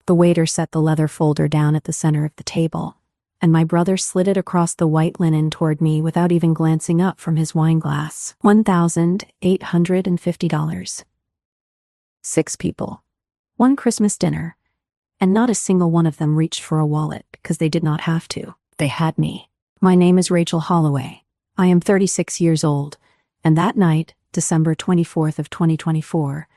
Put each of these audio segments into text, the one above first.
The waiter set the leather folder down at the center of the table, and my brother slid it across the white linen toward me without even glancing up from his wine glass. $1,850. 6 people. 1 Christmas dinner. And not a single one of them reached for a wallet because they did not have to. They had me. My name is Rachel Holloway. I am 36 years old, and that night, December 24th of 2024,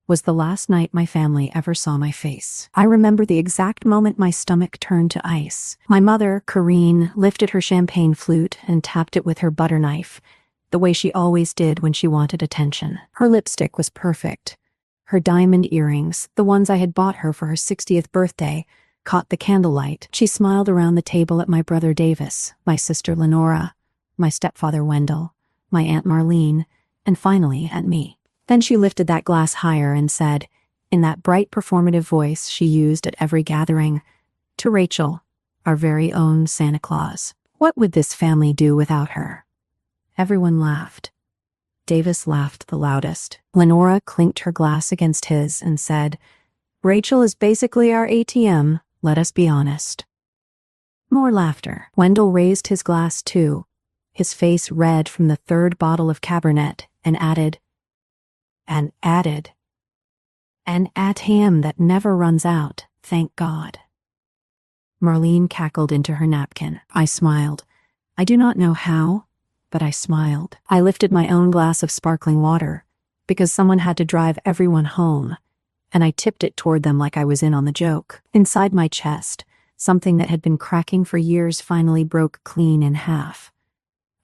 was the last night my family ever saw my face. I remember the exact moment my stomach turned to ice. My mother, Corrine, lifted her champagne flute and tapped it with her butter knife, the way she always did when she wanted attention. Her lipstick was perfect. Her diamond earrings, the ones I had bought her for her 60th birthday, caught the candlelight. She smiled around the table at my brother Davis, my sister Lenora, my stepfather Wendell, my Aunt Marlene, and finally at me. Then she lifted that glass higher and said, in that bright performative voice she used at every gathering, to Rachel, our very own Santa Claus. What would this family do without her? Everyone laughed. Davis laughed the loudest. Lenora clinked her glass against his and said, Rachel is basically our ATM, let us be honest. More laughter. Wendell raised his glass too, his face red from the 3rd bottle of Cabernet, and added, an ATM that never runs out, thank God. Marlene cackled into her napkin. I smiled. I do not know how, but I smiled. I lifted my own glass of sparkling water, because someone had to drive everyone home, and I tipped it toward them like I was in on the joke. Inside my chest, something that had been cracking for years finally broke clean in half.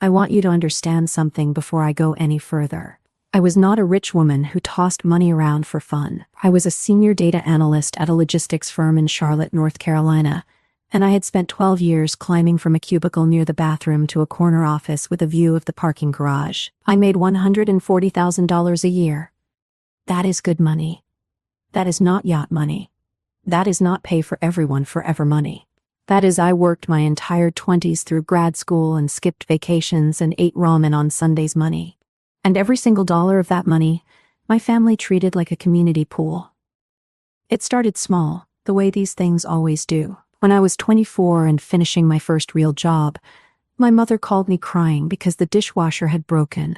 I want you to understand something before I go any further. I was not a rich woman who tossed money around for fun. I was a senior data analyst at a logistics firm in Charlotte, North Carolina, and I had spent 12 years climbing from a cubicle near the bathroom to a corner office with a view of the parking garage. I made $140,000 a year. That is good money. That is not yacht money. That is not pay for everyone forever money. That is, I worked my entire 20s through grad school and skipped vacations and ate ramen on Sundays money. And every single dollar of that money, my family treated like a community pool. It started small, the way these things always do. When I was 24 and finishing my first real job, my mother called me crying because the dishwasher had broken,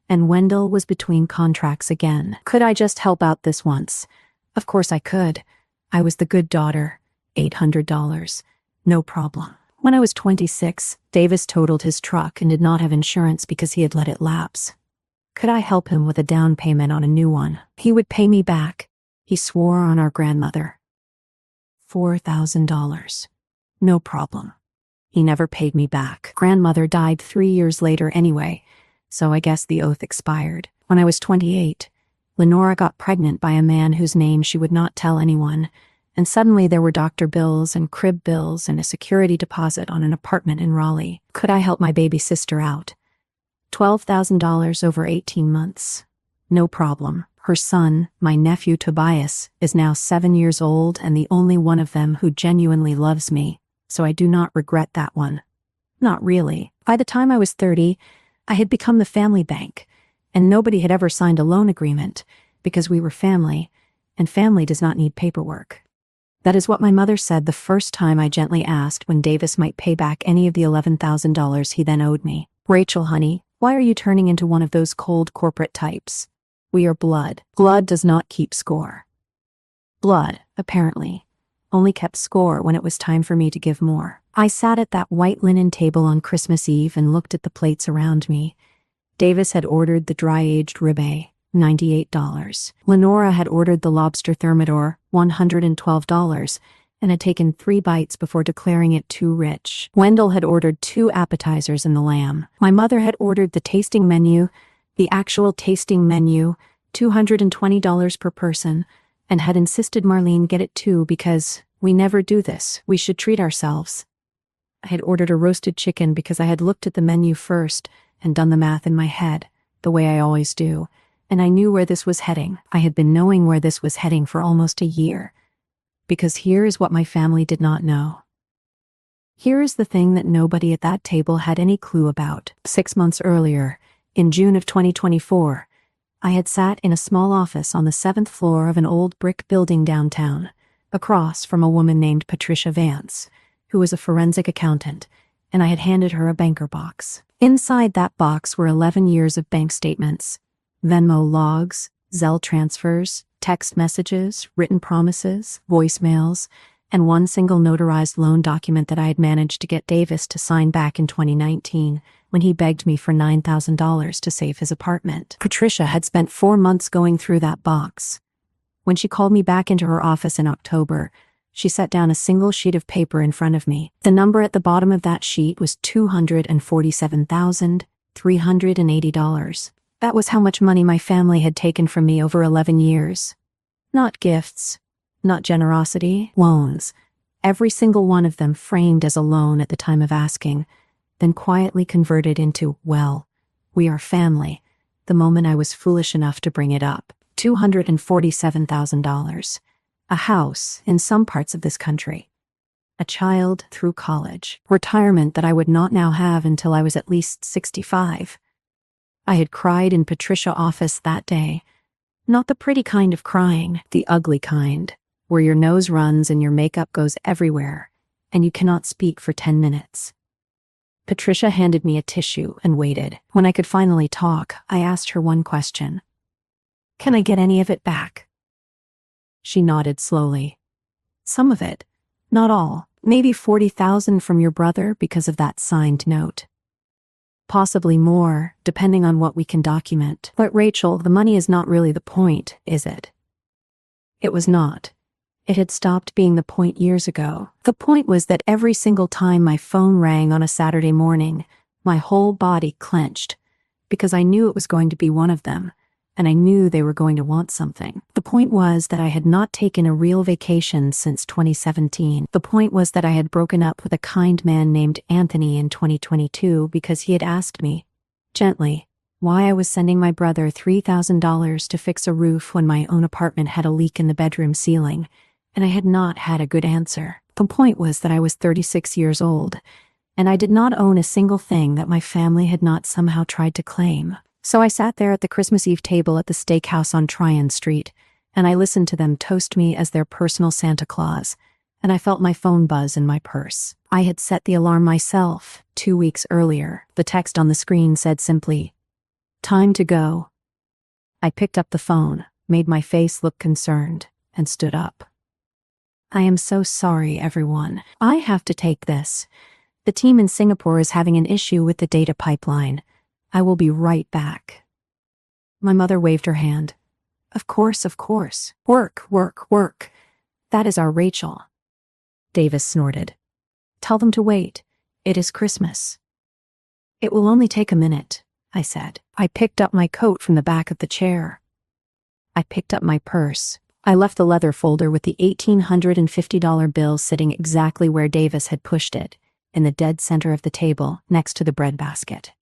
and Wendell was between contracts again. Could I just help out this once? Of course I could. I was the good daughter. $800. No problem. When I was 26, Davis totaled his truck and did not have insurance because he had let it lapse. Could I help him with a down payment on a new one? He would pay me back. He swore on our grandmother. $4,000. No problem. He never paid me back. Grandmother died 3 years later anyway, so I guess the oath expired. When I was 28, Lenora got pregnant by a man whose name she would not tell anyone, and suddenly there were doctor bills and crib bills and a security deposit on an apartment in Raleigh. Could I help my baby sister out? $12,000 over 18 months. No problem. Her son, my nephew Tobias, is now 7 years old and the only one of them who genuinely loves me, so I do not regret that one. Not really. By the time I was 30, I had become the family bank, and nobody had ever signed a loan agreement because we were family, and family does not need paperwork. That is what my mother said the first time I gently asked when Davis might pay back any of the $11,000 he then owed me. Rachel, honey, why are you turning into one of those cold corporate types? We are blood. Blood does not keep score. Blood, apparently, only kept score when it was time for me to give more. I sat at that white linen table on Christmas Eve and looked at the plates around me. Davis had ordered the dry-aged ribeye, $98. Lenora had ordered the lobster thermidor, $112, and had taken 3 bites before declaring it too rich. Wendell had ordered 2 appetizers and the lamb. My mother had ordered the tasting menu, the actual tasting menu, $220 per person, and had insisted Marlene get it too because we never do this. We should treat ourselves. I had ordered a roasted chicken because I had looked at the menu first and done the math in my head, the way I always do, and I knew where this was heading. I had been knowing where this was heading for almost a year. Because here is what my family did not know. Here is the thing that nobody at that table had any clue about. 6 months earlier, in June of 2024, I had sat in a small office on the 7th floor of an old brick building downtown, across from a woman named Patricia Vance, who was a forensic accountant, and I had handed her a banker box. Inside that box were 11 years of bank statements, Venmo logs, Zelle transfers, text messages, written promises, voicemails, and one single notarized loan document that I had managed to get Davis to sign back in 2019 when he begged me for $9,000 to save his apartment. Patricia had spent 4 months going through that box. When she called me back into her office in October, she set down a single sheet of paper in front of me. The number at the bottom of that sheet was $247,380. That was how much money my family had taken from me over 11 years. Not gifts, not generosity, loans. Every single one of them framed as a loan at the time of asking, then quietly converted into, well, we are family, the moment I was foolish enough to bring it up. $247,000. A house in some parts of this country. A child through college. Retirement that I would not now have until I was at least 65. I had cried in Patricia's office that day. Not the pretty kind of crying, the ugly kind, where your nose runs and your makeup goes everywhere, and you cannot speak for 10 minutes. Patricia handed me a tissue and waited. When I could finally talk, I asked her one question. Can I get any of it back? She nodded slowly. Some of it, not all. Maybe $40,000 from your brother because of that signed note. Possibly more, depending on what we can document. But Rachel, the money is not really the point, is it? It was not. It had stopped being the point years ago. The point was that every single time my phone rang on a Saturday morning, my whole body clenched, because I knew it was going to be one of them, and I knew they were going to want something. The point was that I had not taken a real vacation since 2017. The point was that I had broken up with a kind man named Anthony in 2022 because he had asked me, gently, why I was sending my brother $3,000 to fix a roof when my own apartment had a leak in the bedroom ceiling, and I had not had a good answer. The point was that I was 36 years old, and I did not own a single thing that my family had not somehow tried to claim. So I sat there at the Christmas Eve table at the steakhouse on Tryon Street, and I listened to them toast me as their personal Santa Claus, and I felt my phone buzz in my purse. I had set the alarm myself 2 weeks earlier. The text on the screen said simply, "Time to go." I picked up the phone, made my face look concerned, and stood up. I am so sorry, everyone. I have to take this. The team in Singapore is having an issue with the data pipeline. I will be right back. My mother waved her hand. Of course, of course. Work, work, work. That is our Rachel. Davis snorted. Tell them to wait. It is Christmas. It will only take a minute, I said. I picked up my coat from the back of the chair. I picked up my purse. I left the leather folder with the $1,850 bill sitting exactly where Davis had pushed it, in the dead center of the table, next to the bread basket.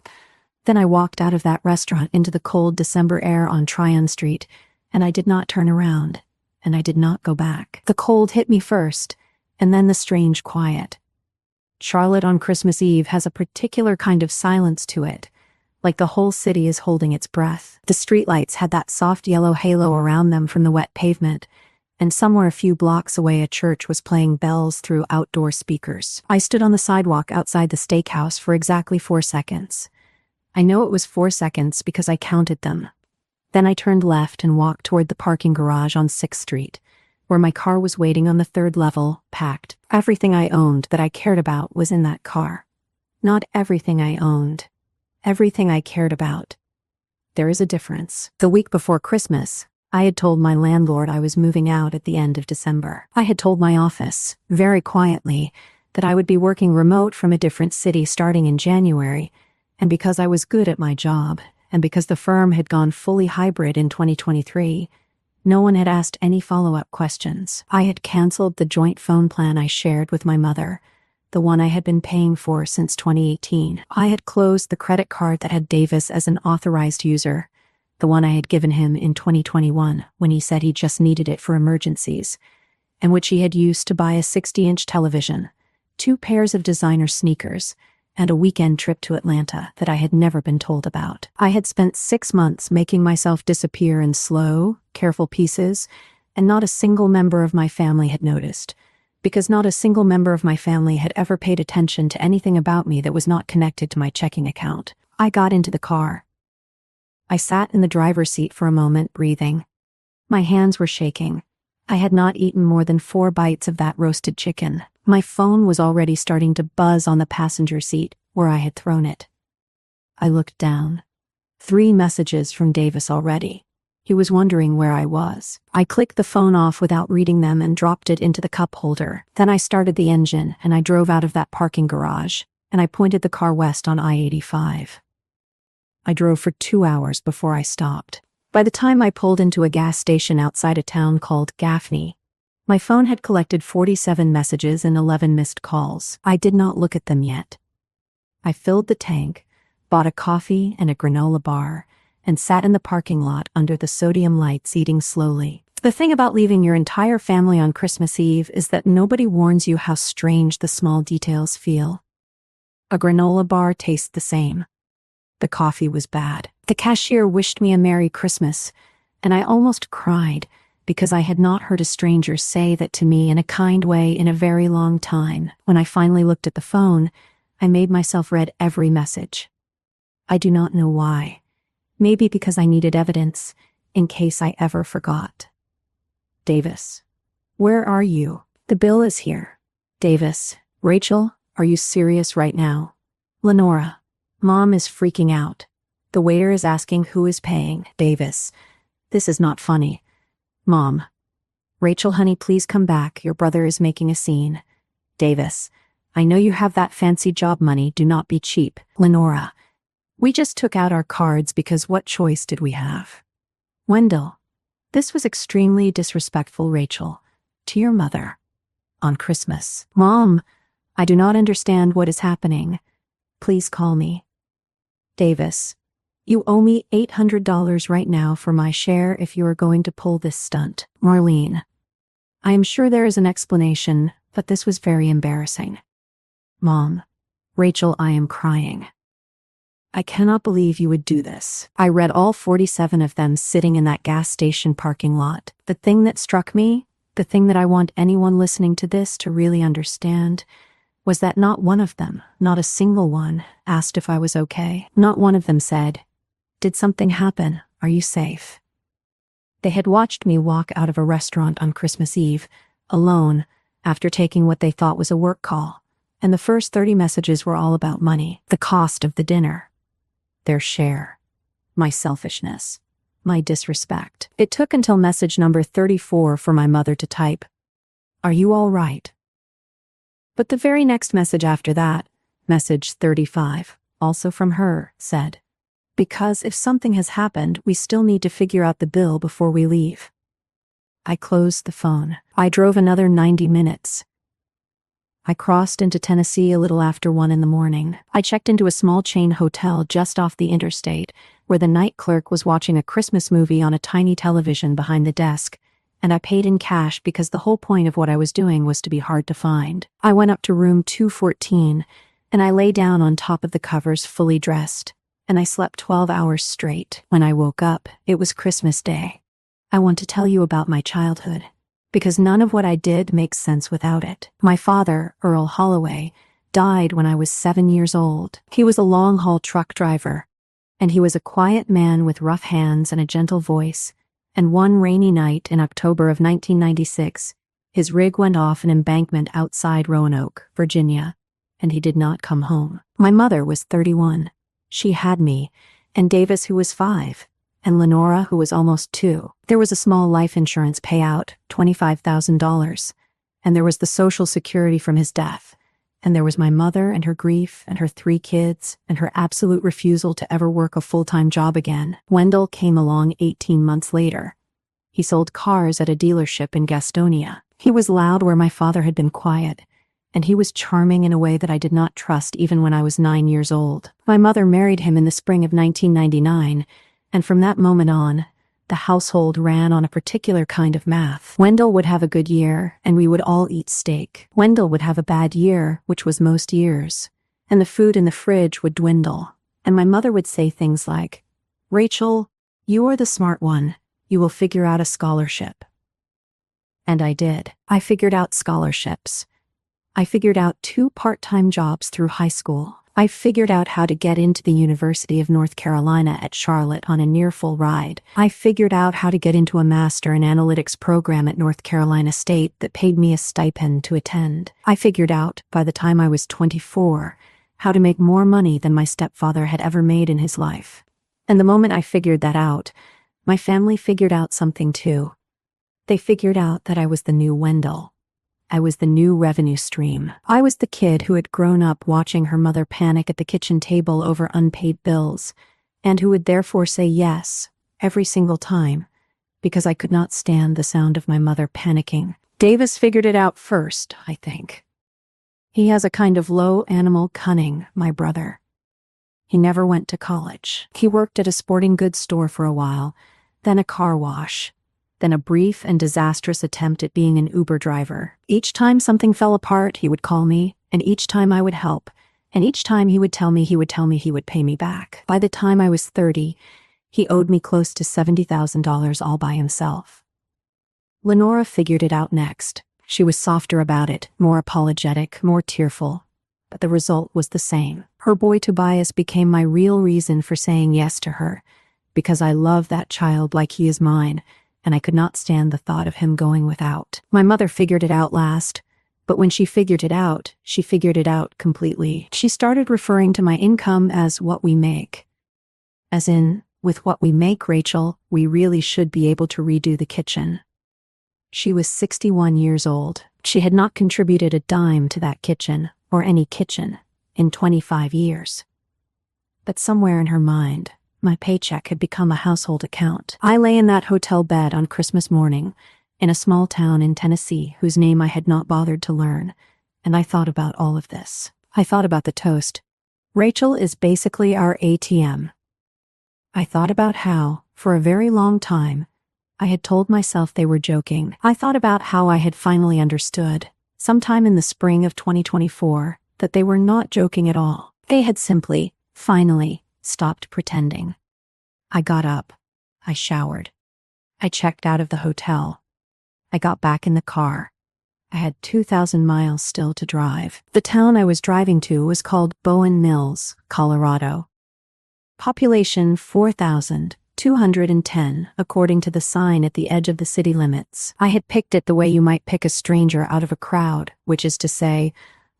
Then I walked out of that restaurant into the cold December air on Tryon Street, and I did not turn around, and I did not go back. The cold hit me first, and then the strange quiet. Charlotte on Christmas Eve has a particular kind of silence to it, like the whole city is holding its breath. The streetlights had that soft yellow halo around them from the wet pavement, and somewhere a few blocks away a church was playing bells through outdoor speakers. I stood on the sidewalk outside the steakhouse for exactly 4 seconds. I know it was 4 seconds because I counted them. Then I turned left and walked toward the parking garage on 6th Street, where my car was waiting on the 3rd level, packed. Everything I owned that I cared about was in that car. Not everything I owned. Everything I cared about. There is a difference. The week before Christmas, I had told my landlord I was moving out at the end of December. I had told my office, very quietly, that I would be working remote from a different city starting in January, and because I was good at my job, and because the firm had gone fully hybrid in 2023, no one had asked any follow-up questions. I had canceled the joint phone plan I shared with my mother, the one I had been paying for since 2018. I had closed the credit card that had Davis as an authorized user, the one I had given him in 2021 when he said he just needed it for emergencies, and which he had used to buy a 60-inch television, 2 pairs of designer sneakers, and a weekend trip to Atlanta that I had never been told about. I had spent 6 months making myself disappear in slow, careful pieces and not a single member of my family had noticed, because not a single member of my family had ever paid attention to anything about me that was not connected to my checking account. I got into the car. I sat in the driver's seat for a moment, breathing. My hands were shaking. I had not eaten more than 4 bites of that roasted chicken. My phone was already starting to buzz on the passenger seat, where I had thrown it. I looked down. 3 messages from Davis already. He was wondering where I was. I clicked the phone off without reading them and dropped it into the cup holder. Then I started the engine and I drove out of that parking garage, and I pointed the car west on I-85. I drove for 2 hours before I stopped. By the time I pulled into a gas station outside a town called Gaffney, my phone had collected 47 messages and 11 missed calls. I did not look at them yet. I filled the tank, bought a coffee and a granola bar, and sat in the parking lot under the sodium lights eating slowly. The thing about leaving your entire family on Christmas Eve is that nobody warns you how strange the small details feel. A granola bar tastes the same. The coffee was bad. The cashier wished me a Merry Christmas, and I almost cried because I had not heard a stranger say that to me in a kind way in a very long time. When I finally looked at the phone, I made myself read every message. I do not know why. Maybe because I needed evidence, in case I ever forgot. Davis, where are you? The bill is here. Davis, Rachel, are you serious right now? Lenora, Mom is freaking out. The waiter is asking who is paying. Davis, this is not funny. Mom, Rachel, honey, please come back. Your brother is making a scene. Davis, I know you have that fancy job money. Do not be cheap. Lenora, we just took out our cards because what choice did we have? Wendell, this was extremely disrespectful, Rachel, to your mother. On Christmas. Mom, I do not understand what is happening. Please call me. Davis, you owe me $800 right now for my share if you are going to pull this stunt. Marlene, I am sure there is an explanation, but this was very embarrassing. Mom, Rachel, I am crying. I cannot believe you would do this. I read all 47 of them sitting in that gas station parking lot. The thing that struck me, the thing that I want anyone listening to this to really understand, was that not one of them, not a single one, asked if I was okay. Not one of them said, "Did something happen? Are you safe?" They had watched me walk out of a restaurant on Christmas Eve, alone, after taking what they thought was a work call, and the first 30 messages were all about money, the cost of the dinner, their share, my selfishness, my disrespect. It took until message number 34 for my mother to type, "Are you all right?" But the very next message after that, message 35, also from her, said, "Because if something has happened, we still need to figure out the bill before we leave." I closed the phone. I drove another 90 minutes. I crossed into Tennessee a little after 1 in the morning. I checked into a small chain hotel just off the interstate, where the night clerk was watching a Christmas movie on a tiny television behind the desk, and I paid in cash because the whole point of what I was doing was to be hard to find. I went up to room 214, and I lay down on top of the covers fully dressed, and I slept 12 hours straight. When I woke up, it was Christmas Day. I want to tell you about my childhood, because none of what I did makes sense without it. My father, Earl Holloway, died when I was 7 years old. He was a long-haul truck driver, and he was a quiet man with rough hands and a gentle voice, and one rainy night in October of 1996, his rig went off an embankment outside Roanoke, Virginia, and he did not come home. My mother was 31. She had me, and Davis, who was 5, and Lenora, who was almost 2. There was a small life insurance payout, $25,000, and there was the Social Security from his death, and there was my mother and her grief and her 3 kids and her absolute refusal to ever work a full-time job again. Wendell came along 18 months later. He sold cars at a dealership in Gastonia. He was loud where my father had been quiet, and he was charming in a way that I did not trust even when I was 9 years old. My mother married him in the spring of 1999, and from that moment on, the household ran on a particular kind of math. Wendell would have a good year, and we would all eat steak. Wendell would have a bad year, which was most years, and the food in the fridge would dwindle. And my mother would say things like, "Rachel, you are the smart one. You will figure out a scholarship." And I did. I figured out scholarships. I figured out 2 part-time jobs through high school. I figured out how to get into the University of North Carolina at Charlotte on a near-full ride. I figured out how to get into a Master in Analytics program at North Carolina State that paid me a stipend to attend. I figured out, by the time I was 24, how to make more money than my stepfather had ever made in his life. And the moment I figured that out, my family figured out something too. They figured out that I was the new Wendell. I was the new revenue stream. I was the kid who had grown up watching her mother panic at the kitchen table over unpaid bills, and who would therefore say yes every single time, because I could not stand the sound of my mother panicking. Davis figured it out first, I think. He has a kind of low animal cunning, my brother. He never went to college. He worked at a sporting goods store for a while, then a car wash, then a brief and disastrous attempt at being an Uber driver. Each time something fell apart, he would call me, and each time I would help, and each time he would tell me he would pay me back. By the time I was 30, he owed me close to $70,000 all by himself. Lenora figured it out next. She was softer about it, more apologetic, more tearful, but the result was the same. Her boy Tobias became my real reason for saying yes to her, because I love that child like he is mine, and I could not stand the thought of him going without. My mother figured it out last, but when she figured it out completely. She started referring to my income as what we make. As in, with what we make, Rachel, we really should be able to redo the kitchen. She was 61 years old. She had not contributed a dime to that kitchen, or any kitchen, in 25 years. But somewhere in her mind, my paycheck had become a household account. I lay in that hotel bed on Christmas morning, in a small town in Tennessee whose name I had not bothered to learn, and I thought about all of this. I thought about the toast. Rachel is basically our ATM. I thought about how, for a very long time, I had told myself they were joking. I thought about how I had finally understood, sometime in the spring of 2024, that they were not joking at all. They had simply, finally, stopped pretending. I got up. I showered. I checked out of the hotel. I got back in the car. I had 2,000 miles still to drive. The town I was driving to was called Bowen Mills, Colorado. Population 4,210, according to the sign at the edge of the city limits. I had picked it the way you might pick a stranger out of a crowd, which is to say,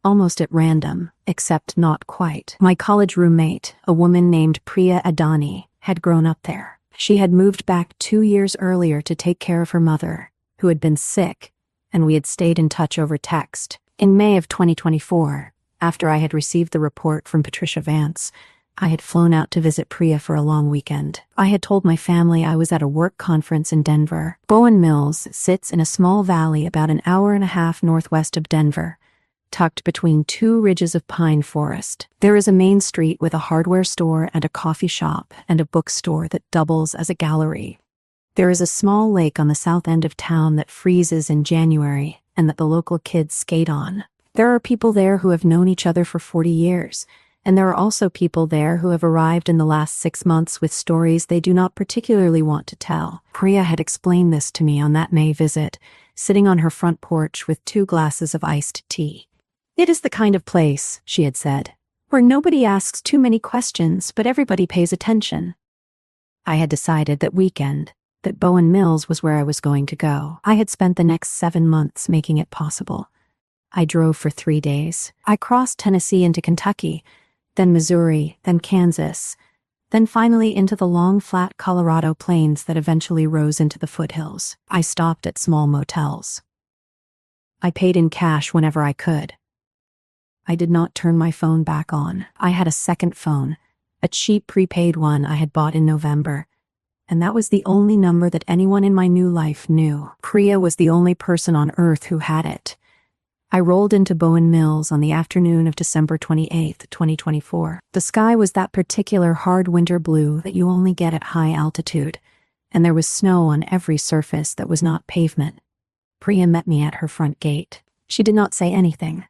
almost at random, except not quite. My college roommate, a woman named Priya Adani, had grown up there. She had moved back 2 years earlier to take care of her mother, who had been sick, and we had stayed in touch over text. In May of 2024, after I had received the report from Patricia Vance, I had flown out to visit Priya for a long weekend. I had told my family I was at a work conference in Denver. Bowen Mills sits in a small valley about an hour and a half northwest of Denver, tucked between 2 ridges of pine forest. There is a main street with a hardware store and a coffee shop and a bookstore that doubles as a gallery. There is a small lake on the south end of town that freezes in January and that the local kids skate on. There are people there who have known each other for 40 years, and there are also people there who have arrived in the last 6 months with stories they do not particularly want to tell. Priya had explained this to me on that May visit, sitting on her front porch with 2 glasses of iced tea. "It is the kind of place," she had said, "where nobody asks too many questions, but everybody pays attention." I had decided that weekend, that Bowen Mills was where I was going to go. I had spent the next 7 months making it possible. I drove for 3 days. I crossed Tennessee into Kentucky, then Missouri, then Kansas, then finally into the long, flat Colorado plains that eventually rose into the foothills. I stopped at small motels. I paid in cash whenever I could. I did not turn my phone back on. I had a second phone, a cheap prepaid one I had bought in November, and that was the only number that anyone in my new life knew. Priya was the only person on earth who had it. I rolled into Bowen Mills on the afternoon of December 28th, 2024. The sky was that particular hard winter blue that you only get at high altitude, and there was snow on every surface that was not pavement. Priya met me at her front gate. She did not say anything.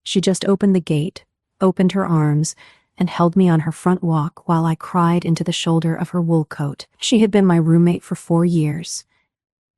She just opened the gate, opened her arms, and held me on her front walk while I cried into the shoulder of her wool coat. She had been my roommate for 4 years.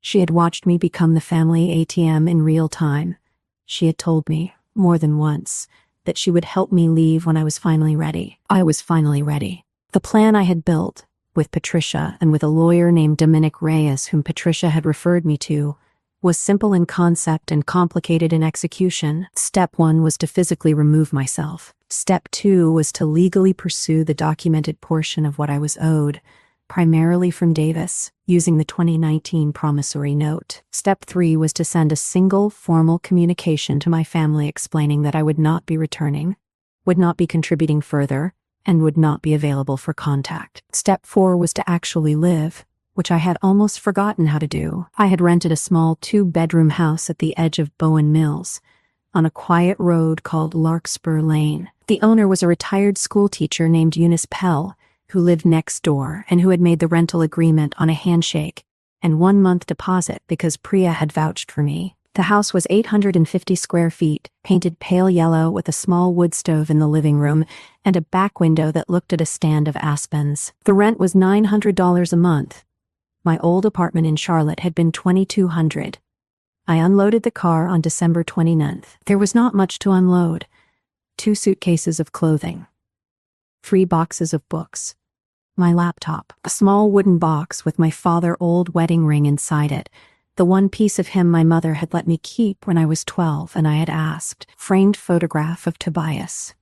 She had watched me become the family ATM in real time. She had told me, more than once, that she would help me leave when I was finally ready. I was finally ready. The plan I had built, with Patricia and with a lawyer named Dominic Reyes whom Patricia had referred me to, was simple in concept and complicated in execution. Step 1 was to physically remove myself. Step 2 was to legally pursue the documented portion of what I was owed, primarily from Davis, using the 2019 promissory note. Step 3 was to send a single formal communication to my family explaining that I would not be returning, would not be contributing further, and would not be available for contact. Step 4 was to actually live, which I had almost forgotten how to do. I had rented a small 2-bedroom house at the edge of Bowen Mills, on a quiet road called Larkspur Lane. The owner was a retired schoolteacher named Eunice Pell, who lived next door and who had made the rental agreement on a handshake and 1-month deposit because Priya had vouched for me. The house was 850 square feet, painted pale yellow with a small wood stove in the living room and a back window that looked at a stand of aspens. The rent was $900 a month. My old apartment in Charlotte had been $2,200. I unloaded the car on December 29th. There was not much to unload. 2 suitcases of clothing, 3 boxes of books, my laptop, a small wooden box with my father's old wedding ring inside it, the one piece of him my mother had let me keep when I was 12 and I had asked, framed photograph of Tobias.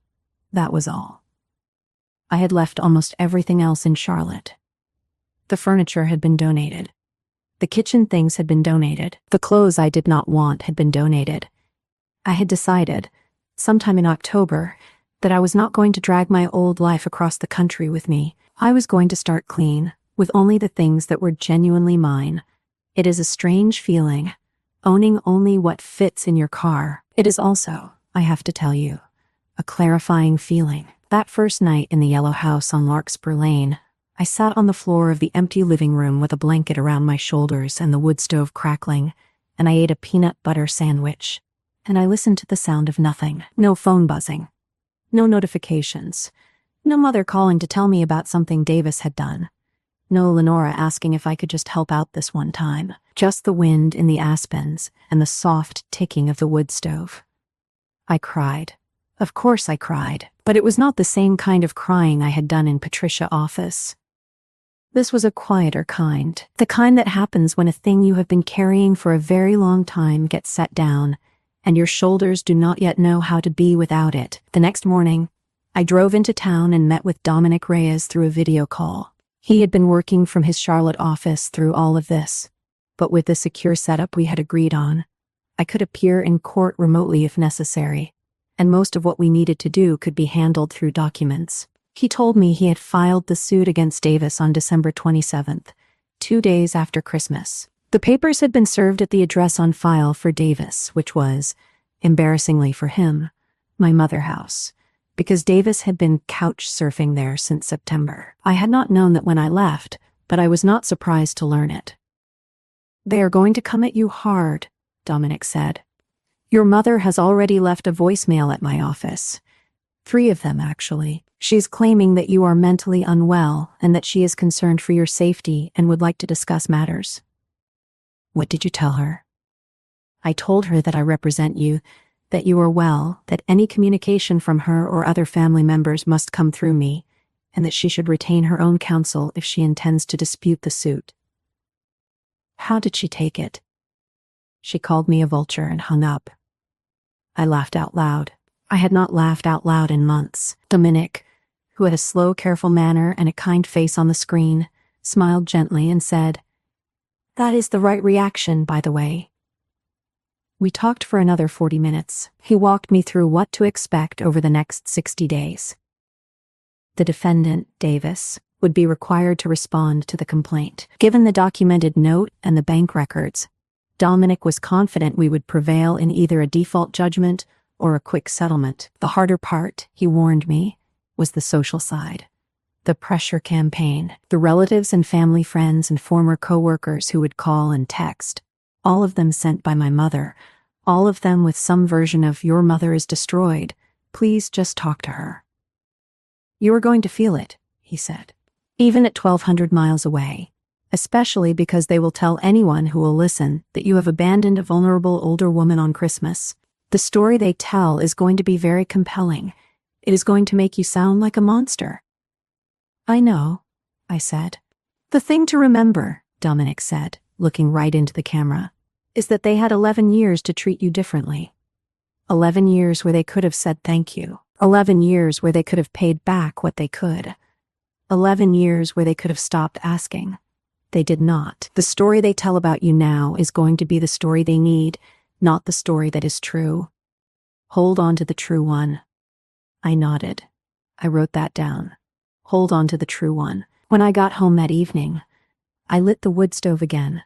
That was all. I had left almost everything else in Charlotte. The furniture had been donated. The kitchen things had been donated. The clothes I did not want had been donated. I had decided, sometime in October, that I was not going to drag my old life across the country with me. I was going to start clean, with only the things that were genuinely mine. It is a strange feeling, owning only what fits in your car. It is also, I have to tell you, a clarifying feeling. That first night in the yellow house on Larkspur Lane, I sat on the floor of the empty living room with a blanket around my shoulders and the wood stove crackling, and I ate a peanut butter sandwich, and I listened to the sound of nothing. No phone buzzing. No notifications. No mother calling to tell me about something Davis had done. No Lenora asking if I could just help out this one time. Just the wind in the aspens and the soft ticking of the wood stove. I cried. Of course I cried, but it was not the same kind of crying I had done in Patricia's office. This was a quieter kind, the kind that happens when a thing you have been carrying for a very long time gets set down, and your shoulders do not yet know how to be without it. The next morning, I drove into town and met with Dominic Reyes through a video call. He had been working from his Charlotte office through all of this, but with the secure setup we had agreed on, I could appear in court remotely if necessary, and most of what we needed to do could be handled through documents. He told me he had filed the suit against Davis on December 27th, 2 days after Christmas. The papers had been served at the address on file for Davis, which was, embarrassingly for him, my mother house, because Davis had been couch surfing there since September. I had not known that when I left, but I was not surprised to learn it. "They are going to come at you hard," Dominic said. "Your mother has already left a voicemail at my office. 3 of them, actually. She's claiming that you are mentally unwell and that she is concerned for your safety and would like to discuss matters." "What did you tell her?" "I told her that I represent you, that you are well, that any communication from her or other family members must come through me, and that she should retain her own counsel if she intends to dispute the suit." "How did she take it?" "She called me a vulture and hung up." I laughed out loud. I had not laughed out loud in months. Dominic, who had a slow, careful manner and a kind face on the screen, smiled gently and said, "That is the right reaction, by the way." We talked for another 40 minutes. He walked me through what to expect over the next 60 days. The defendant, Davis, would be required to respond to the complaint. Given the documented note and the bank records, Dominic was confident we would prevail in either a default judgment or a quick settlement. The harder part, he warned me, was the social side. The pressure campaign, the relatives and family friends and former co-workers who would call and text, all of them sent by my mother, all of them with some version of "your mother is destroyed, please just talk to her." "You are going to feel it," he said. "Even at 1,200 miles away, especially because they will tell anyone who will listen that you have abandoned a vulnerable older woman on Christmas. The story they tell is going to be very compelling. It is going to make you sound like a monster." "I know," I said. "The thing to remember," Dominic said, looking right into the camera, "is that they had 11 years to treat you differently. 11 years where they could have said thank you. 11 years where they could have paid back what they could. 11 years where they could have stopped asking. They did not. The story they tell about you now is going to be the story they need, not the story that is true. Hold on to the true one." I nodded. I wrote that down. Hold on to the true one. When I got home that evening, I lit the wood stove again,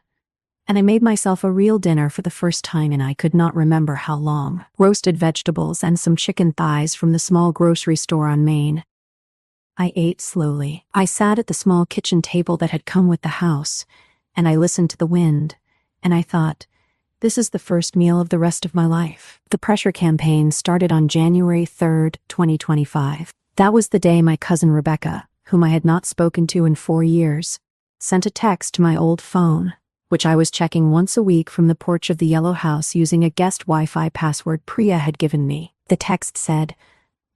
and I made myself a real dinner for the first time in I could not remember how long. Roasted vegetables and some chicken thighs from the small grocery store on Main. I ate slowly. I sat at the small kitchen table that had come with the house, and I listened to the wind, and I thought, this is the first meal of the rest of my life. The pressure campaign started on January 3rd, 2025. That was the day my cousin Rebecca, whom I had not spoken to in 4 years, sent a text to my old phone, which I was checking once a week from the porch of the yellow house using a guest Wi-Fi password Priya had given me. The text said,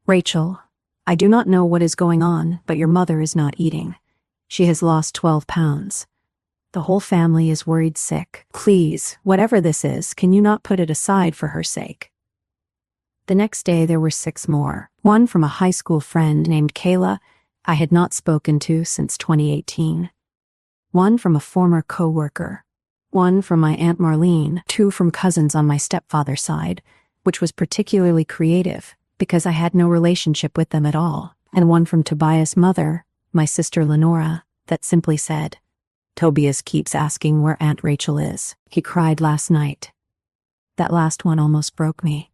"Rachel, I do not know what is going on, but your mother is not eating. She has lost 12 pounds. The whole family is worried sick. Please, whatever this is, can you not put it aside for her sake?" The next day there were 6 more. One from a high school friend named Kayla I had not spoken to since 2018. One from a former co-worker. One from my Aunt Marlene. 2 from cousins on my stepfather's side, which was particularly creative because I had no relationship with them at all. And one from Tobias' mother, my sister Lenora, that simply said, "Tobias keeps asking where Aunt Rachel is. He cried last night." That last one almost broke me.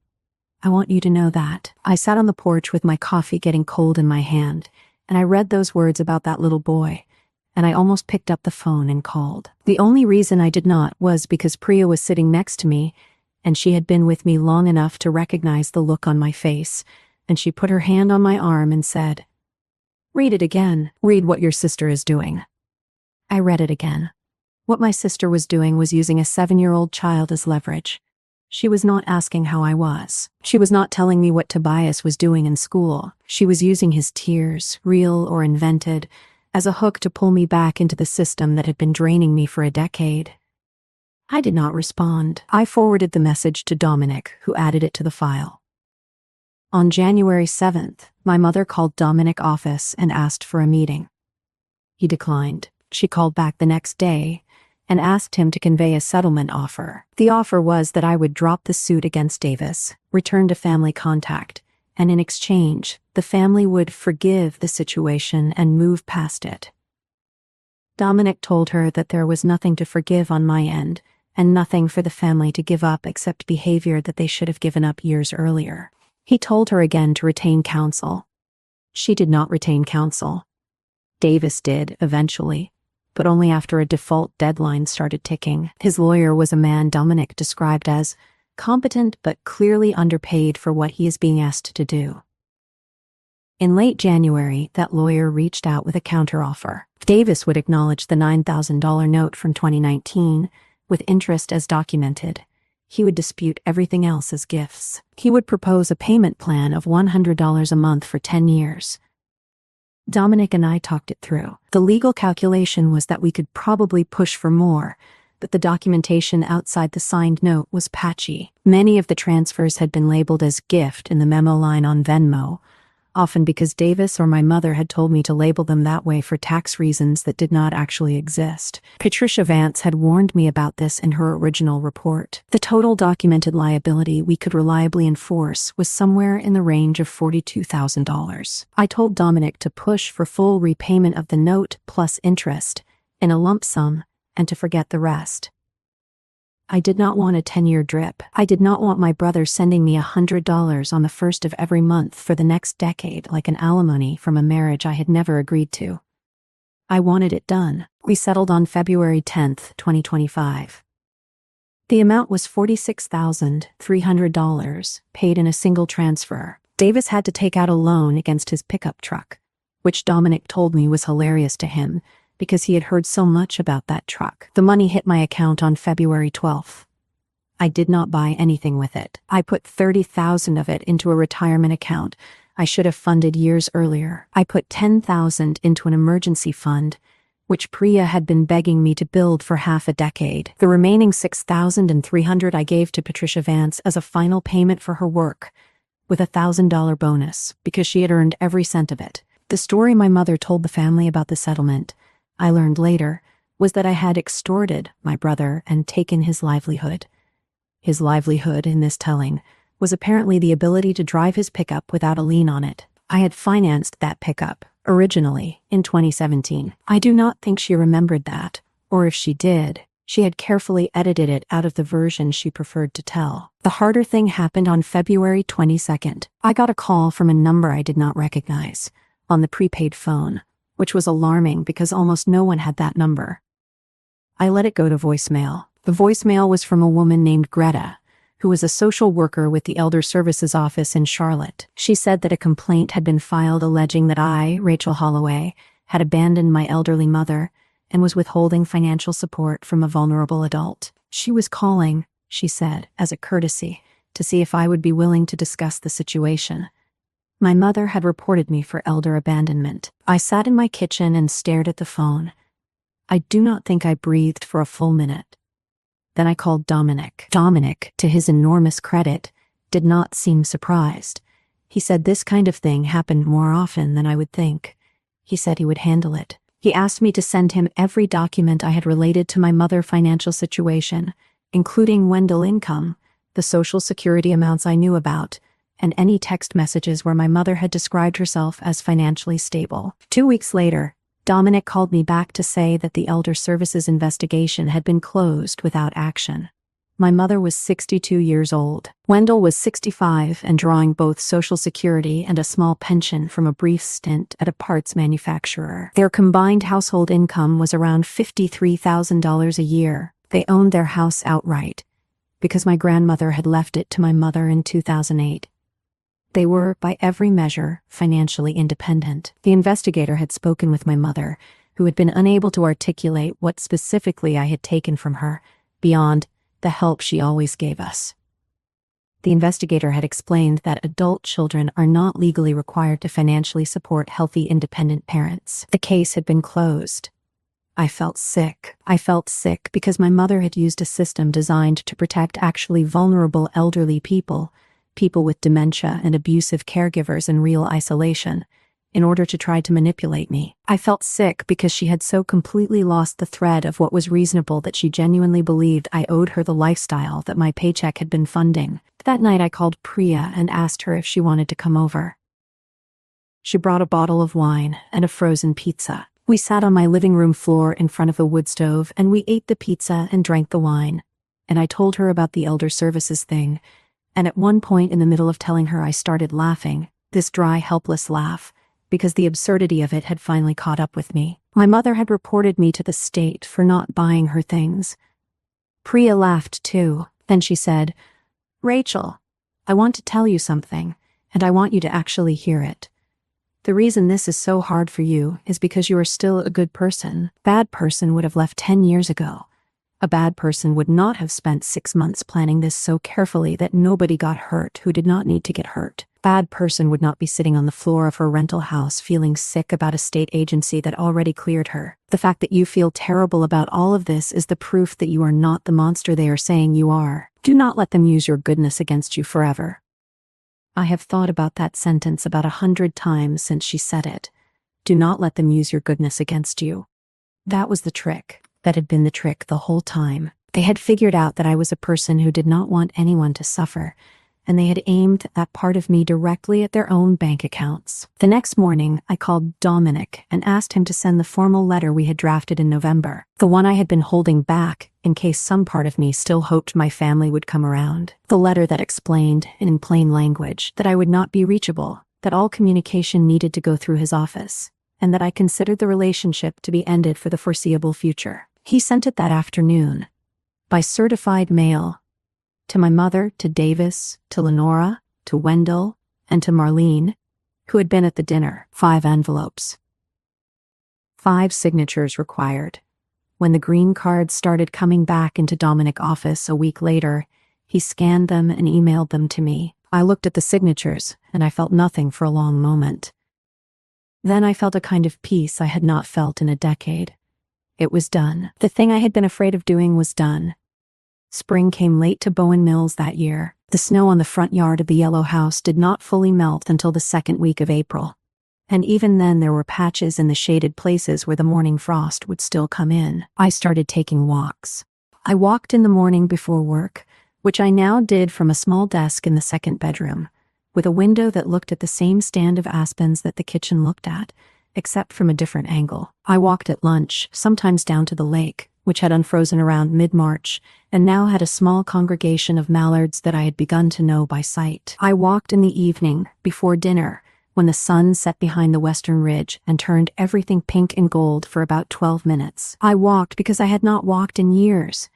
I want you to know that. I sat on the porch with my coffee getting cold in my hand, and I read those words about that little boy, and I almost picked up the phone and called. The only reason I did not was because Priya was sitting next to me, and she had been with me long enough to recognize the look on my face, and she put her hand on my arm and said, "Read it again. Read what your sister is doing." I read it again. What my sister was doing was using a 7-year-old child as leverage. She was not asking how I was. She was not telling me what Tobias was doing in school. She was using his tears, real or invented, as a hook to pull me back into the system that had been draining me for a decade. I did not respond. I forwarded the message to Dominic, who added it to the file. On January 7th, my mother called Dominic's office and asked for a meeting. He declined. She called back the next day and asked him to convey a settlement offer. The offer was that I would drop the suit against Davis, return to family contact, and in exchange, the family would forgive the situation and move past it. Dominic told her that there was nothing to forgive on my end, and nothing for the family to give up except behavior that they should have given up years earlier. He told her again to retain counsel. She did not retain counsel. Davis did, eventually, but only after a default deadline started ticking. His lawyer was a man Dominic described as competent but clearly underpaid for what he is being asked to do. In late January, that lawyer reached out with a counteroffer. Davis would acknowledge the $9,000 note from 2019, with interest as documented. He would dispute everything else as gifts. He would propose a payment plan of $100 a month for 10 years. Dominic and I talked it through. The legal calculation was that we could probably push for more, but the documentation outside the signed note was patchy. Many of the transfers had been labeled as gift in the memo line on Venmo, often because Davis or my mother had told me to label them that way for tax reasons that did not actually exist. Patricia Vance had warned me about this in her original report. The total documented liability we could reliably enforce was somewhere in the range of $42,000. I told Dominic to push for full repayment of the note plus interest in a lump sum and to forget the rest. I did not want a 10-year drip. I did not want my brother sending me $100 on the first of every month for the next decade like an alimony from a marriage I had never agreed to. I wanted it done. We settled on February 10th, 2025. The amount was $46,300, paid in a single transfer. Davis had to take out a loan against his pickup truck, which Dominic told me was hilarious to him, because he had heard so much about that truck. The money hit my account on February 12th. I did not buy anything with it. I put $30,000 of it into a retirement account I should have funded years earlier. I put $10,000 into an emergency fund, which Priya had been begging me to build for half a decade. The remaining $6,300 I gave to Patricia Vance as a final payment for her work, with a $1,000 bonus, because she had earned every cent of it. The story my mother told the family about the settlement, I learned later, was that I had extorted my brother and taken his livelihood. His livelihood, in this telling, was apparently the ability to drive his pickup without a lien on it. I had financed that pickup, originally, in 2017. I do not think she remembered that, or if she did, she had carefully edited it out of the version she preferred to tell. The harder thing happened on February 22nd. I got a call from a number I did not recognize, on the prepaid phone, which was alarming because almost no one had that number. I let it go to voicemail. The voicemail was from a woman named Greta, who was a social worker with the Elder Services office in Charlotte. She said that a complaint had been filed alleging that I, Rachel Holloway, had abandoned my elderly mother and was withholding financial support from a vulnerable adult. She was calling, she said, as a courtesy, to see if I would be willing to discuss the situation. My mother had reported me for elder abandonment. I sat in my kitchen and stared at the phone. I do not think I breathed for a full minute. Then I called Dominic. Dominic, to his enormous credit, did not seem surprised. He said this kind of thing happened more often than I would think. He said he would handle it. He asked me to send him every document I had related to my mother's financial situation, including Wendell income, the Social Security amounts I knew about, and any text messages where my mother had described herself as financially stable. 2 weeks later, Dominic called me back to say that the Elder Services investigation had been closed without action. My mother was 62 years old. Wendell was 65 and drawing both Social Security and a small pension from a brief stint at a parts manufacturer. Their combined household income was around $53,000 a year. They owned their house outright, because my grandmother had left it to my mother in 2008. They were, by every measure, financially independent. The investigator had spoken with my mother, who had been unable to articulate what specifically I had taken from her, beyond the help she always gave us. The investigator had explained that adult children are not legally required to financially support healthy, independent parents. The case had been closed. I felt sick. I felt sick because my mother had used a system designed to protect actually vulnerable elderly people with dementia and abusive caregivers in real isolation, in order to try to manipulate me. I felt sick because she had so completely lost the thread of what was reasonable that she genuinely believed I owed her the lifestyle that my paycheck had been funding. That night I called Priya and asked her if she wanted to come over. She brought a bottle of wine and a frozen pizza. We sat on my living room floor in front of a wood stove and we ate the pizza and drank the wine. And I told her about the Elder Services thing. And at one point in the middle of telling her I started laughing, this dry, helpless laugh, because the absurdity of it had finally caught up with me. My mother had reported me to the state for not buying her things. Priya laughed too. Then she said, "Rachel, I want to tell you something, and I want you to actually hear it. The reason this is so hard for you is because you are still a good person. Bad person would have left 10 years ago. A bad person would not have spent 6 months planning this so carefully that nobody got hurt who did not need to get hurt. Bad person would not be sitting on the floor of her rental house feeling sick about a state agency that already cleared her. The fact that you feel terrible about all of this is the proof that you are not the monster they are saying you are. Do not let them use your goodness against you forever." I have thought about that sentence about 100 times since she said it. Do not let them use your goodness against you. That was the trick. That had been the trick the whole time. They had figured out that I was a person who did not want anyone to suffer, and they had aimed that part of me directly at their own bank accounts. The next morning, I called Dominic and asked him to send the formal letter we had drafted in November, the one I had been holding back in case some part of me still hoped my family would come around. The letter that explained, in plain language, that I would not be reachable, that all communication needed to go through his office, and that I considered the relationship to be ended for the foreseeable future. He sent it that afternoon, by certified mail, to my mother, to Davis, to Lenora, to Wendell, and to Marlene, who had been at the dinner. 5 envelopes. 5 signatures required. When the green cards started coming back into Dominic's office a week later, he scanned them and emailed them to me. I looked at the signatures, and I felt nothing for a long moment. Then I felt a kind of peace I had not felt in a decade. It was done. The thing I had been afraid of doing was done. Spring came late to Bowen Mills that year. The snow on the front yard of the yellow house did not fully melt until the second week of April. And even then there were patches in the shaded places where the morning frost would still come in. I started taking walks. I walked in the morning before work, which I now did from a small desk in the second bedroom, with a window that looked at the same stand of aspens that the kitchen looked at, except from a different angle. I walked at lunch, sometimes down to the lake, which had unfrozen around mid-March, and now had a small congregation of mallards that I had begun to know by sight. I walked in the evening, before dinner, when the sun set behind the western ridge and turned everything pink and gold for about 12 minutes. I walked because I had not walked in years.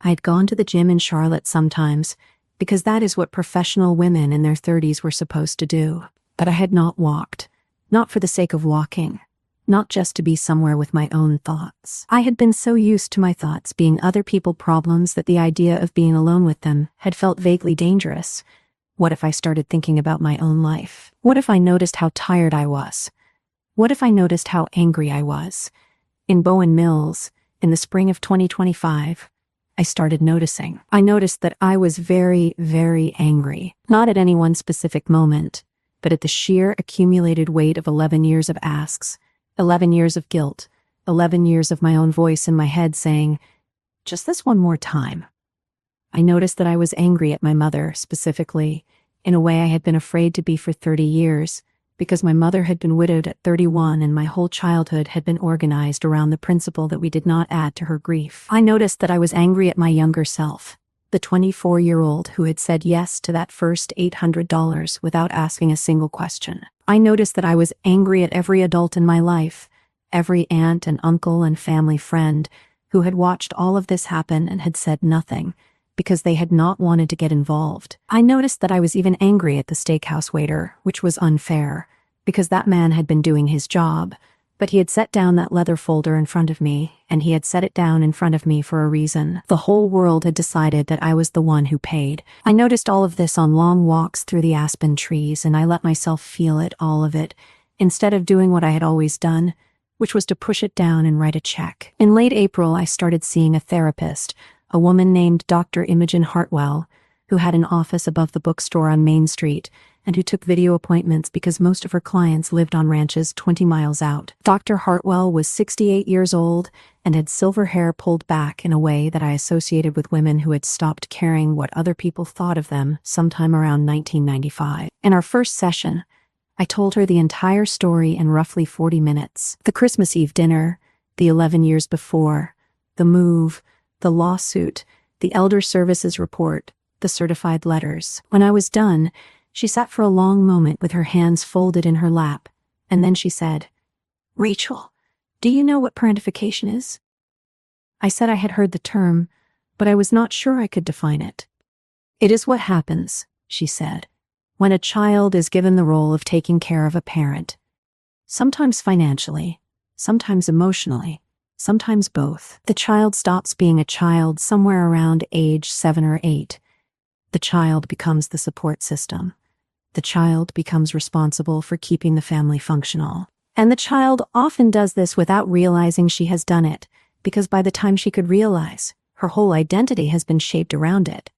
I had gone to the gym in Charlotte sometimes, because that is what professional women in their 30s were supposed to do. But I had not walked, not for the sake of walking, not just to be somewhere with my own thoughts. I had been so used to my thoughts being other people's problems that the idea of being alone with them had felt vaguely dangerous. What if I started thinking about my own life? What if I noticed how tired I was? What if I noticed how angry I was? In Bowen Mills, in the spring of 2025, I started noticing. I noticed that I was very, very angry, not at any one specific moment, but at the sheer accumulated weight of 11 years of asks, 11 years of guilt, 11 years of my own voice in my head saying, just this one more time. I noticed that I was angry at my mother, specifically, in a way I had been afraid to be for 30 years, because my mother had been widowed at 31 and my whole childhood had been organized around the principle that we did not add to her grief. I noticed that I was angry at my younger self, the 24-year-old who had said yes to that first $800 without asking a single question. I noticed that I was angry at every adult in my life, every aunt and uncle and family friend who had watched all of this happen and had said nothing, because they had not wanted to get involved. I noticed that I was even angry at the steakhouse waiter, which was unfair, because that man had been doing his job, but he had set down that leather folder in front of me, and he had set it down in front of me for a reason. The whole world had decided that I was the one who paid. I noticed all of this on long walks through the aspen trees, and I let myself feel it, all of it, instead of doing what I had always done, which was to push it down and write a check. In late April, I started seeing a therapist, a woman named Dr. Imogen Hartwell, who had an office above the bookstore on Main Street and who took video appointments because most of her clients lived on ranches 20 miles out. Dr. Hartwell was 68 years old and had silver hair pulled back in a way that I associated with women who had stopped caring what other people thought of them sometime around 1995. In our first session, I told her the entire story in roughly 40 minutes. The Christmas Eve dinner, the 11 years before, the move, the lawsuit, the elder services report, the certified letters. When I was done, she sat for a long moment with her hands folded in her lap, and then she said, "Rachel, do you know what parentification is?" I said I had heard the term, but I was not sure I could define it. "It is what happens," she said, "when a child is given the role of taking care of a parent. Sometimes financially, sometimes emotionally, sometimes both. The child stops being a child somewhere around age 7 or 8. The child becomes the support system. The child becomes responsible for keeping the family functional. And the child often does this without realizing she has done it, because by the time she could realize, her whole identity has been shaped around it."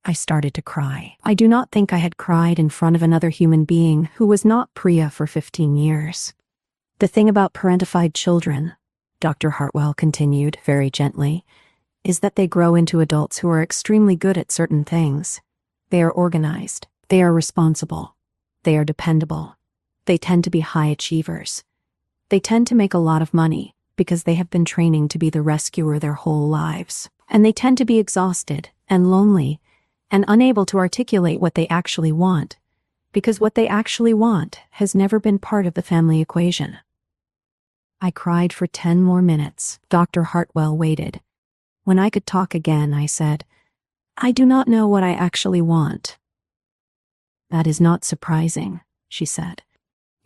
I started to cry. I do not think I had cried in front of another human being who was not Priya for 15 years. "The thing about parentified children," Dr. Hartwell continued very gently, "is that they grow into adults who are extremely good at certain things. They are organized. They are responsible. They are dependable. They tend to be high achievers. They tend to make a lot of money because they have been training to be the rescuer their whole lives. And they tend to be exhausted and lonely and unable to articulate what they actually want, because what they actually want has never been part of the family equation." I cried for 10 more minutes. Dr. Hartwell waited. When I could talk again, I said, "I do not know what I actually want." "That is not surprising," she said.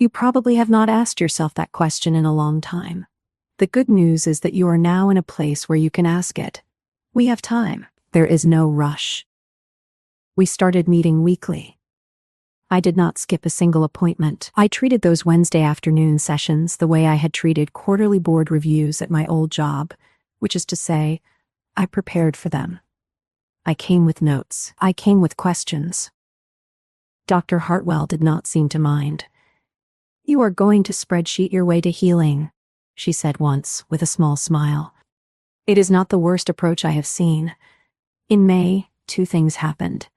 You probably have not asked yourself that question in a long time. The good news is that you are now in a place where you can ask it. We have time. There is no rush. We started meeting weekly. I did not skip a single appointment. I treated those Wednesday afternoon sessions the way I had treated quarterly board reviews at my old job, which is to say, I prepared for them. I came with notes. I came with questions. Dr. Hartwell did not seem to mind. "You are going to spreadsheet your way to healing," she said once, with a small smile. "It is not the worst approach I have seen." In May, 2 things happened.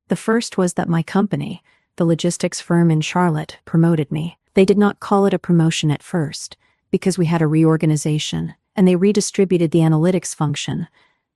The first was that my company, the logistics firm in Charlotte, promoted me. They did not call it a promotion at first, because we had a reorganization, and they redistributed the analytics function.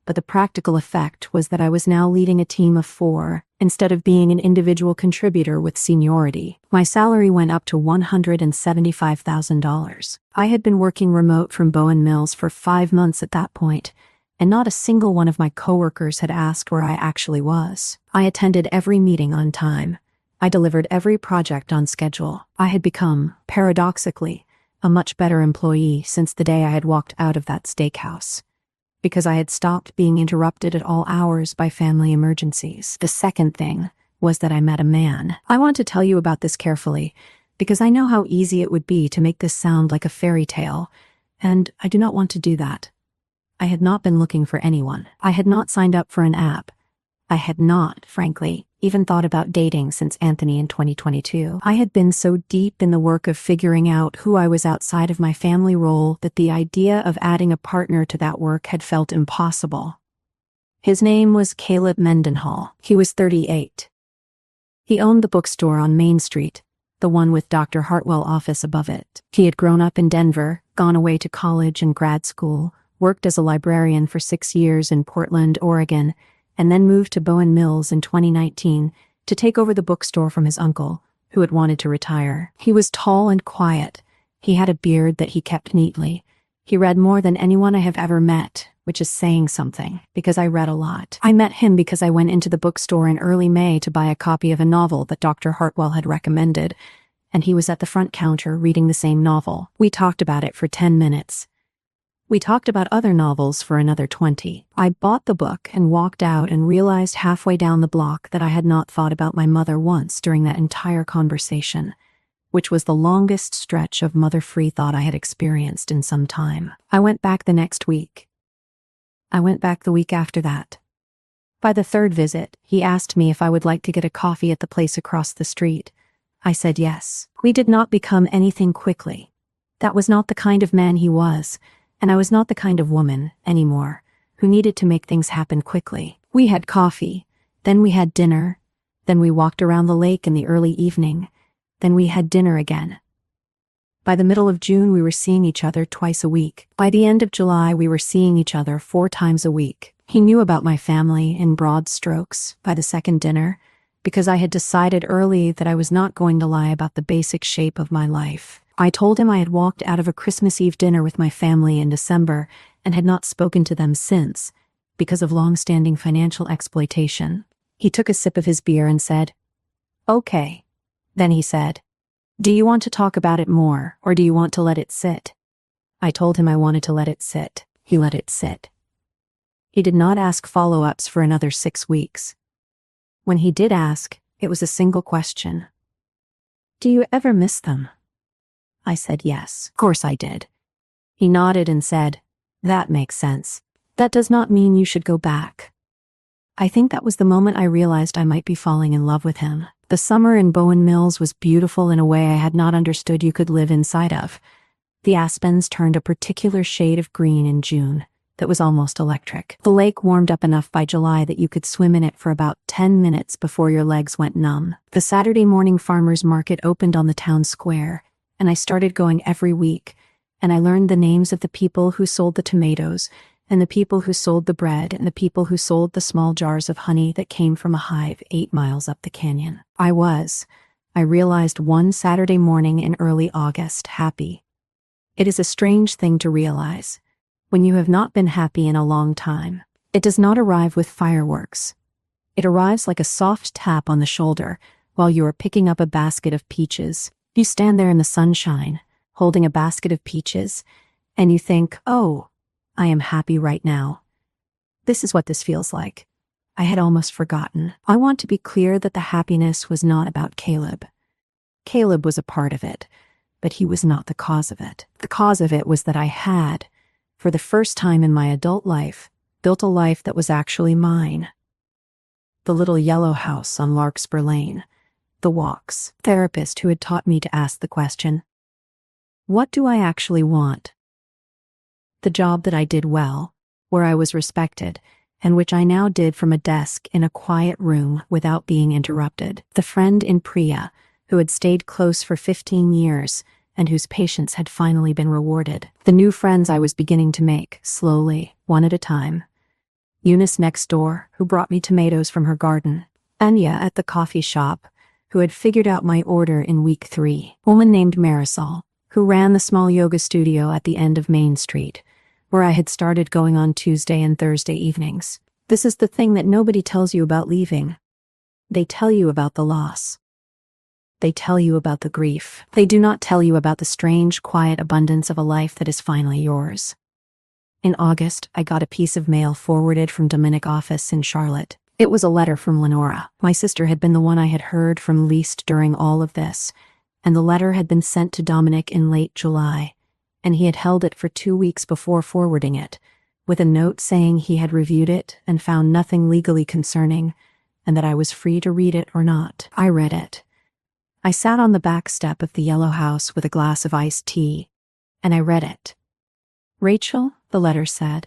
But the practical effect was that I was now leading a team of 4, instead of being an individual contributor with seniority. My salary went up to $175,000. I had been working remote from Bowen Mills for 5 months at that point, and not a single one of my coworkers had asked where I actually was. I attended every meeting on time. I delivered every project on schedule. I had become, paradoxically, a much better employee since the day I had walked out of that steakhouse, because I had stopped being interrupted at all hours by family emergencies. The second thing was that I met a man. I want to tell you about this carefully, because I know how easy it would be to make this sound like a fairy tale, and I do not want to do that. I had not been looking for anyone. I had not signed up for an app. I had not, frankly, even thought about dating since Anthony in 2022. I had been so deep in the work of figuring out who I was outside of my family role that the idea of adding a partner to that work had felt impossible. His name was Caleb Mendenhall. He was 38. He owned the bookstore on Main Street, the one with Dr. Hartwell office above it. He had grown up in Denver, gone away to college and grad school, worked as a librarian for 6 years in Portland, Oregon, and then moved to Bowen Mills in 2019 to take over the bookstore from his uncle, who had wanted to retire. He was tall and quiet. He had a beard that he kept neatly. He read more than anyone I have ever met, which is saying something, because I read a lot. I met him because I went into the bookstore in early May to buy a copy of a novel that Dr. Hartwell had recommended, and he was at the front counter reading the same novel. We talked about it for 10 minutes. We talked about other novels for another 20. I bought the book and walked out and realized halfway down the block that I had not thought about my mother once during that entire conversation, which was the longest stretch of mother-free thought I had experienced in some time. I went back the next week. I went back the week after that. By the 3rd visit, he asked me if I would like to get a coffee at the place across the street. I said yes. We did not become anything quickly. That was not the kind of man he was, and I was not the kind of woman, anymore, who needed to make things happen quickly. We had coffee, then we had dinner, then we walked around the lake in the early evening, then we had dinner again. By the middle of June, we were seeing each other twice a week. By the end of July, we were seeing each other 4 times a week. He knew about my family in broad strokes by the second dinner, because I had decided early that I was not going to lie about the basic shape of my life. I told him I had walked out of a Christmas Eve dinner with my family in December and had not spoken to them since, because of long-standing financial exploitation. He took a sip of his beer and said, "Okay." Then he said, "Do you want to talk about it more, or do you want to let it sit?" I told him I wanted to let it sit. He let it sit. He did not ask follow-ups for another 6 weeks. When he did ask, it was a single question. "Do you ever miss them?" I said yes. Of course I did. He nodded and said, "That makes sense. That does not mean you should go back." I think that was the moment I realized I might be falling in love with him. The summer in Bowen Mills was beautiful in a way I had not understood you could live inside of. The aspens turned a particular shade of green in June that was almost electric. The lake warmed up enough by July that you could swim in it for about 10 minutes before your legs went numb. The Saturday morning farmers market opened on the town square, and I started going every week, and I learned the names of the people who sold the tomatoes, and the people who sold the bread, and the people who sold the small jars of honey that came from a hive 8 miles up the canyon. I realized one Saturday morning in early August, happy. It is a strange thing to realize. When you have not been happy in a long time, it does not arrive with fireworks. It arrives like a soft tap on the shoulder while you are picking up a basket of peaches, You stand there in the sunshine, holding a basket of peaches, and you think, oh, I am happy right now. This is what this feels like. I had almost forgotten. I want to be clear that the happiness was not about Caleb. Caleb was a part of it, but he was not the cause of it. The cause of it was that I had, for the first time in my adult life, built a life that was actually mine. The little yellow house on Larkspur Lane, the walks, therapist who had taught me to ask the question, what do I actually want? The job that I did well, where I was respected, and which I now did from a desk in a quiet room without being interrupted. The friend in Priya, who had stayed close for 15 years and whose patience had finally been rewarded. The new friends I was beginning to make, slowly, one at a time. Eunice next door, who brought me tomatoes from her garden. Anya at the coffee shop, who had figured out my order in week 3. A woman named Marisol, who ran the small yoga studio at the end of Main Street, where I had started going on Tuesday and Thursday evenings. This is the thing that nobody tells you about leaving. They tell you about the loss. They tell you about the grief. They do not tell you about the strange, quiet abundance of a life that is finally yours. In August, I got a piece of mail forwarded from Dominic office in Charlotte. It was a letter from Lenora. My sister had been the one I had heard from least during all of this, and the letter had been sent to Dominic in late July, and he had held it for 2 weeks before forwarding it, with a note saying he had reviewed it and found nothing legally concerning, and that I was free to read it or not. I read it. I sat on the back step of the yellow house with a glass of iced tea, and I read it. Rachel, the letter said,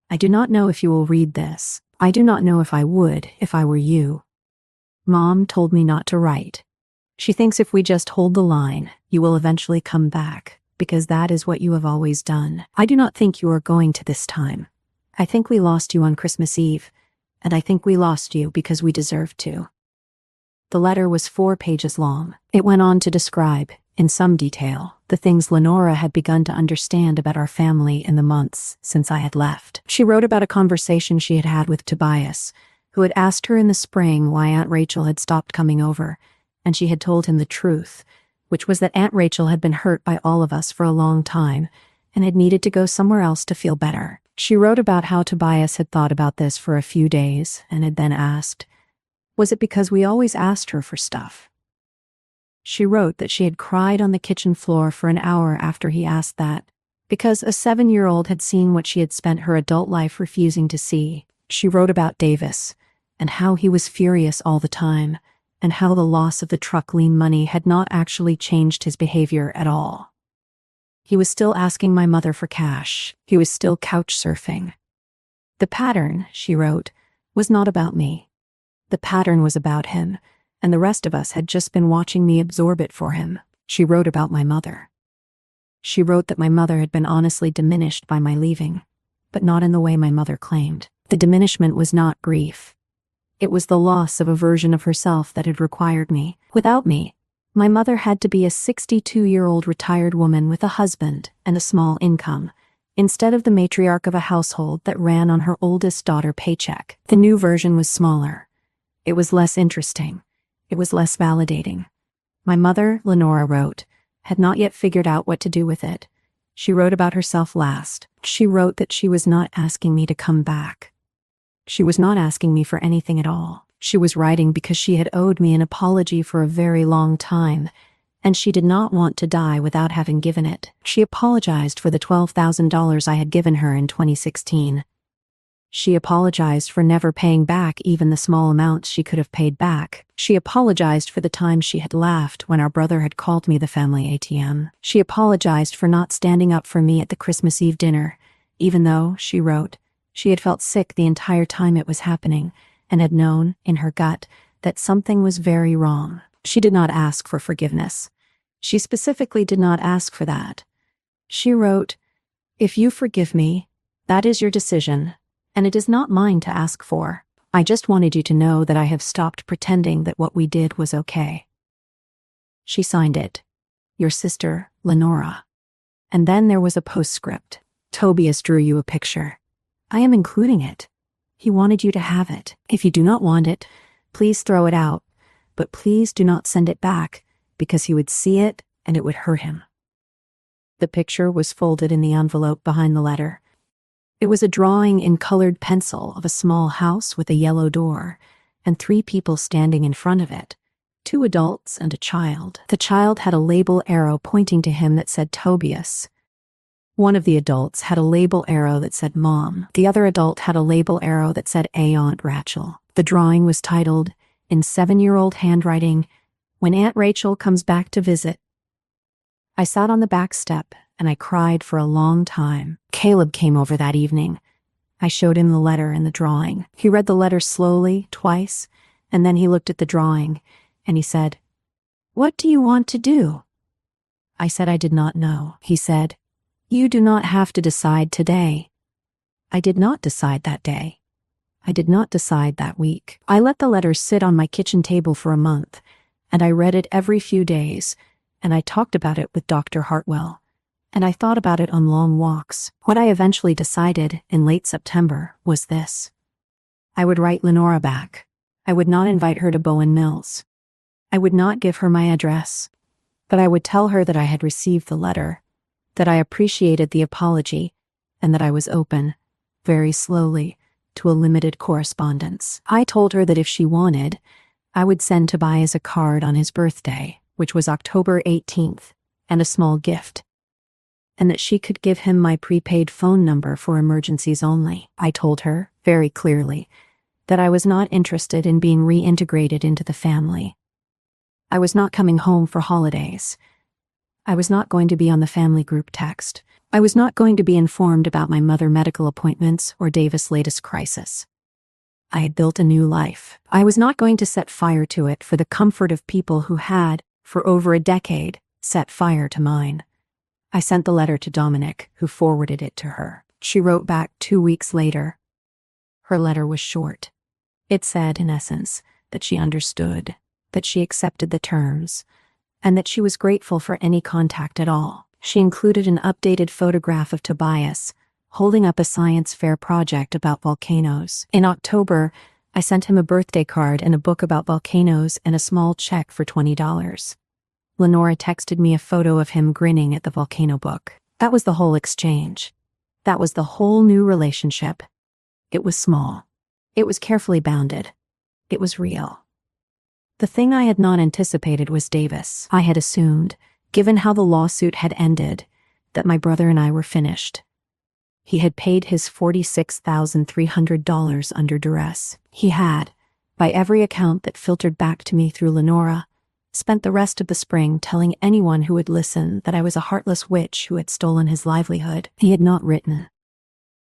I do not know if you will read this. I do not know if I would if I were you. Mom told me not to write. She thinks if we just hold the line, you will eventually come back, because that is what you have always done. I do not think you are going to this time. I think we lost you on Christmas Eve, and I think we lost you because we deserved to. The letter was 4 pages long. It went on to describe, in some detail, the things Lenora had begun to understand about our family in the months since I had left. She wrote about a conversation she had had with Tobias, who had asked her in the spring why Aunt Rachel had stopped coming over, and she had told him the truth, which was that Aunt Rachel had been hurt by all of us for a long time and had needed to go somewhere else to feel better. She wrote about how Tobias had thought about this for a few days and had then asked, was it because we always asked her for stuff? She wrote that she had cried on the kitchen floor for an hour after he asked that, because a 7-year-old had seen what she had spent her adult life refusing to see. She wrote about Davis, and how he was furious all the time, and how the loss of the truck lien money had not actually changed his behavior at all. He was still asking my mother for cash. He was still couch surfing. The pattern, she wrote, was not about me. The pattern was about him, and the rest of us had just been watching me absorb it for him. She wrote about my mother. She wrote that my mother had been honestly diminished by my leaving, but not in the way my mother claimed. The diminishment was not grief. It was the loss of a version of herself that had required me. Without me, my mother had to be a 62-year-old retired woman with a husband and a small income, instead of the matriarch of a household that ran on her oldest daughter paycheck. The new version was smaller. It was less interesting. It was less validating. My mother, Lenora wrote, had not yet figured out what to do with it. She wrote about herself last. She wrote that she was not asking me to come back. She was not asking me for anything at all. She was writing because she had owed me an apology for a very long time, and she did not want to die without having given it. She apologized for the $12,000 I had given her in 2016. She apologized for never paying back even the small amounts she could have paid back. She apologized for the time she had laughed when our brother had called me the family ATM. She apologized for not standing up for me at the Christmas Eve dinner, even though, she wrote, she had felt sick the entire time it was happening and had known, in her gut, that something was very wrong. She did not ask for forgiveness. She specifically did not ask for that. She wrote, if you forgive me, that is your decision, and it is not mine to ask for. I just wanted you to know that I have stopped pretending that what we did was okay. She signed it, your sister, Lenora. And then there was a postscript. Tobias drew you a picture. I am including it. He wanted you to have it. If you do not want it, please throw it out, but please do not send it back, because he would see it and it would hurt him. The picture was folded in the envelope behind the letter. It was a drawing in colored pencil of a small house with a yellow door and 3 people standing in front of it, 2 adults and a child. The child had a label arrow pointing to him that said Tobias. One of the adults had a label arrow that said Mom. The other adult had a label arrow that said Aunt Rachel. The drawing was titled, in 7-year-old handwriting, "When Aunt Rachel comes back to visit." I sat on the back step and I cried for a long time. Caleb came over that evening. I showed him the letter and the drawing. He read the letter slowly, twice, and then he looked at the drawing and he said, "What do you want to do?" I said I did not know. He said, "You do not have to decide today." I did not decide that day. I did not decide that week. I let the letter sit on my kitchen table for a month, and I read it every few days, and I talked about it with Dr. Hartwell, and I thought about it on long walks. What I eventually decided in late September was this. I would write Lenora back. I would not invite her to Bowen Mills. I would not give her my address, but I would tell her that I had received the letter, that I appreciated the apology, and that I was open, very slowly, to a limited correspondence. I told her that if she wanted, I would send Tobias a card on his birthday, which was October 18th, and a small gift, and that she could give him my prepaid phone number for emergencies only. I told her, very clearly, that I was not interested in being reintegrated into the family. I was not coming home for holidays. I was not going to be on the family group text. I was not going to be informed about my mother medical appointments or Davis' latest crisis. I had built a new life. I was not going to set fire to it for the comfort of people who had, for over a decade, set fire to mine. I sent the letter to Dominic, who forwarded it to her. She wrote back 2 weeks later. Her letter was short. It said, in essence, that she understood, that she accepted the terms, and that she was grateful for any contact at all. She included an updated photograph of Tobias, holding up a science fair project about volcanoes. In October, I sent him a birthday card and a book about volcanoes and a small check for $20. Lenora texted me a photo of him grinning at the volcano book. That was the whole exchange. That was the whole new relationship. It was small. It was carefully bounded. It was real. The thing I had not anticipated was Davis. I had assumed, given how the lawsuit had ended, that my brother and I were finished. He had paid his $46,300 under duress. He had, by every account that filtered back to me through Lenora, spent the rest of the spring telling anyone who would listen that I was a heartless witch who had stolen his livelihood. He had not written.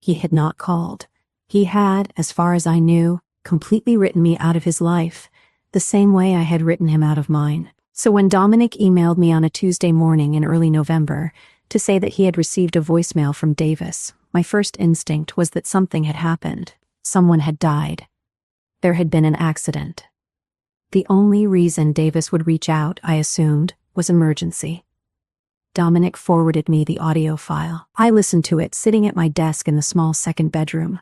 He had not called. He had, as far as I knew, completely written me out of his life, the same way I had written him out of mine. So when Dominic emailed me on a Tuesday morning in early November to say that he had received a voicemail from Davis, my first instinct was that something had happened. Someone had died. There had been an accident. The only reason Davis would reach out, I assumed, was emergency. Dominic forwarded me the audio file. I listened to it sitting at my desk in the small second bedroom,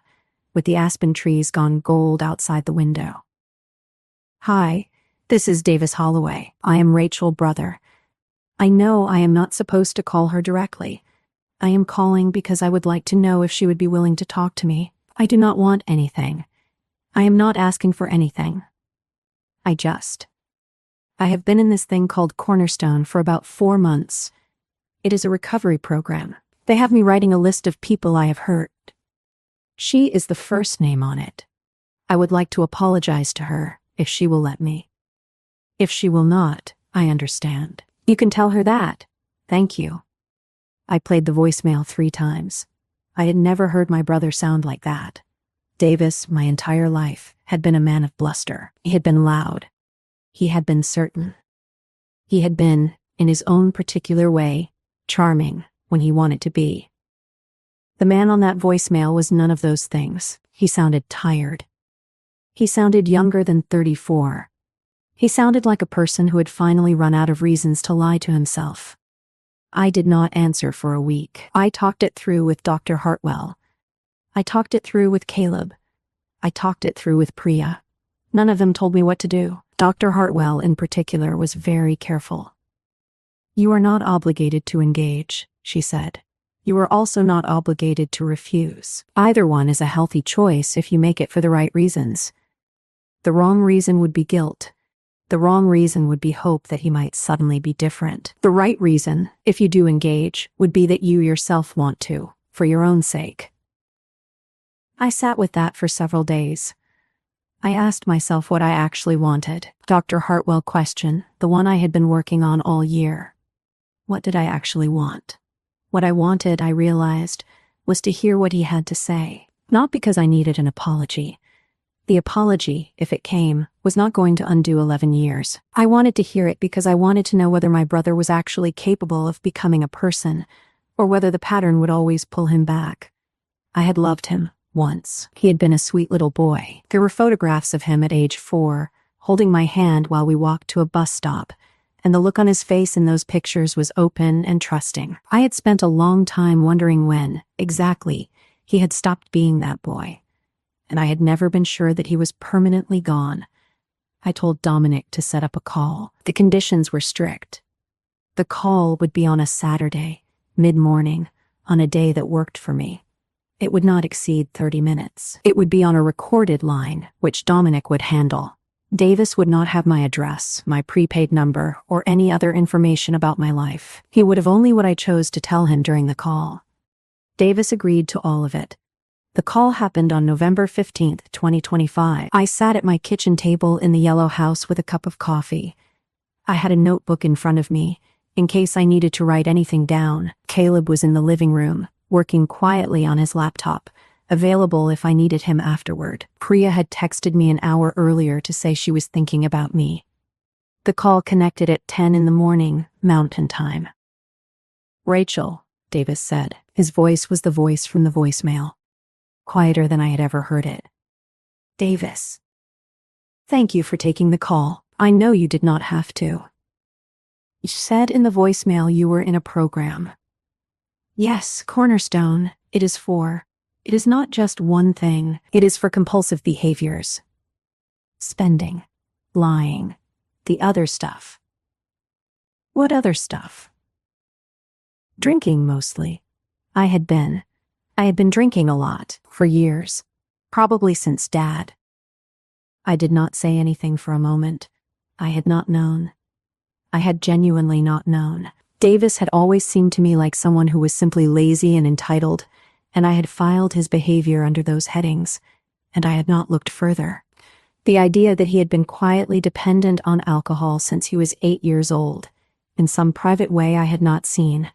with the aspen trees gone gold outside the window. "Hi. This is Davis Holloway. I am Rachel brother. I know I am not supposed to call her directly. I am calling because I would like to know if she would be willing to talk to me. I do not want anything. I am not asking for anything. I have been in this thing called Cornerstone for about 4 months. It is a recovery program. They have me writing a list of people I have hurt. She is the first name on it. I would like to apologize to her if she will let me. If she will not, I understand. You can tell her that. Thank you." I played the voicemail 3 times. I had never heard my brother sound like that. Davis, my entire life, had been a man of bluster. He had been loud. He had been certain. He had been, in his own particular way, charming when he wanted to be. The man on that voicemail was none of those things. He sounded tired. He sounded younger than 34. He sounded like a person who had finally run out of reasons to lie to himself. I did not answer for a week. I talked it through with Dr. Hartwell. I talked it through with Caleb. I talked it through with Priya. None of them told me what to do. Dr. Hartwell, in particular, was very careful. You are not obligated to engage, she said. You are also not obligated to refuse. Either one is a healthy choice if you make it for the right reasons. The wrong reason would be guilt. The wrong reason would be hope that he might suddenly be different. The right reason, if you do engage, would be that you yourself want to, for your own sake. I sat with that for several days. I asked myself what I actually wanted. Dr. Hartwell question, the one I had been working on all year. What did I actually want? What I wanted, I realized, was to hear what he had to say. Not because I needed an apology. The apology, if it came, was not going to undo 11 years. I wanted to hear it because I wanted to know whether my brother was actually capable of becoming a person, or whether the pattern would always pull him back. I had loved him, once. He had been a sweet little boy. There were photographs of him at age 4, holding my hand while we walked to a bus stop, and the look on his face in those pictures was open and trusting. I had spent a long time wondering when, exactly, he had stopped being that boy. And I had never been sure that he was permanently gone. I told Dominic to set up a call. The conditions were strict. The call would be on a Saturday, mid-morning, on a day that worked for me. It would not exceed 30 minutes. It would be on a recorded line, which Dominic would handle. Davis would not have my address, my prepaid number, or any other information about my life. He would have only what I chose to tell him during the call. Davis agreed to all of it. The call happened on November 15th, 2025. I sat at my kitchen table in the yellow house with a cup of coffee. I had a notebook in front of me, in case I needed to write anything down. Caleb was in the living room, working quietly on his laptop, available if I needed him afterward. Priya had texted me an hour earlier to say she was thinking about me. The call connected at 10 in the morning, Mountain Time. Rachel, Davis said. His voice was the voice from the voicemail. Quieter than I had ever heard it. Davis. Thank you for taking the call. I know you did not have to. You said in the voicemail you were in a program. Yes, Cornerstone. It is not just one thing. It is for compulsive behaviors. Spending. Lying. The other stuff. What other stuff? Drinking, mostly. I had been drinking a lot, for years. Probably since Dad. I did not say anything for a moment. I had not known. I had genuinely not known. Davis had always seemed to me like someone who was simply lazy and entitled, and I had filed his behavior under those headings, and I had not looked further. The idea that he had been quietly dependent on alcohol since he was 8 years old, in some private way I had not seen,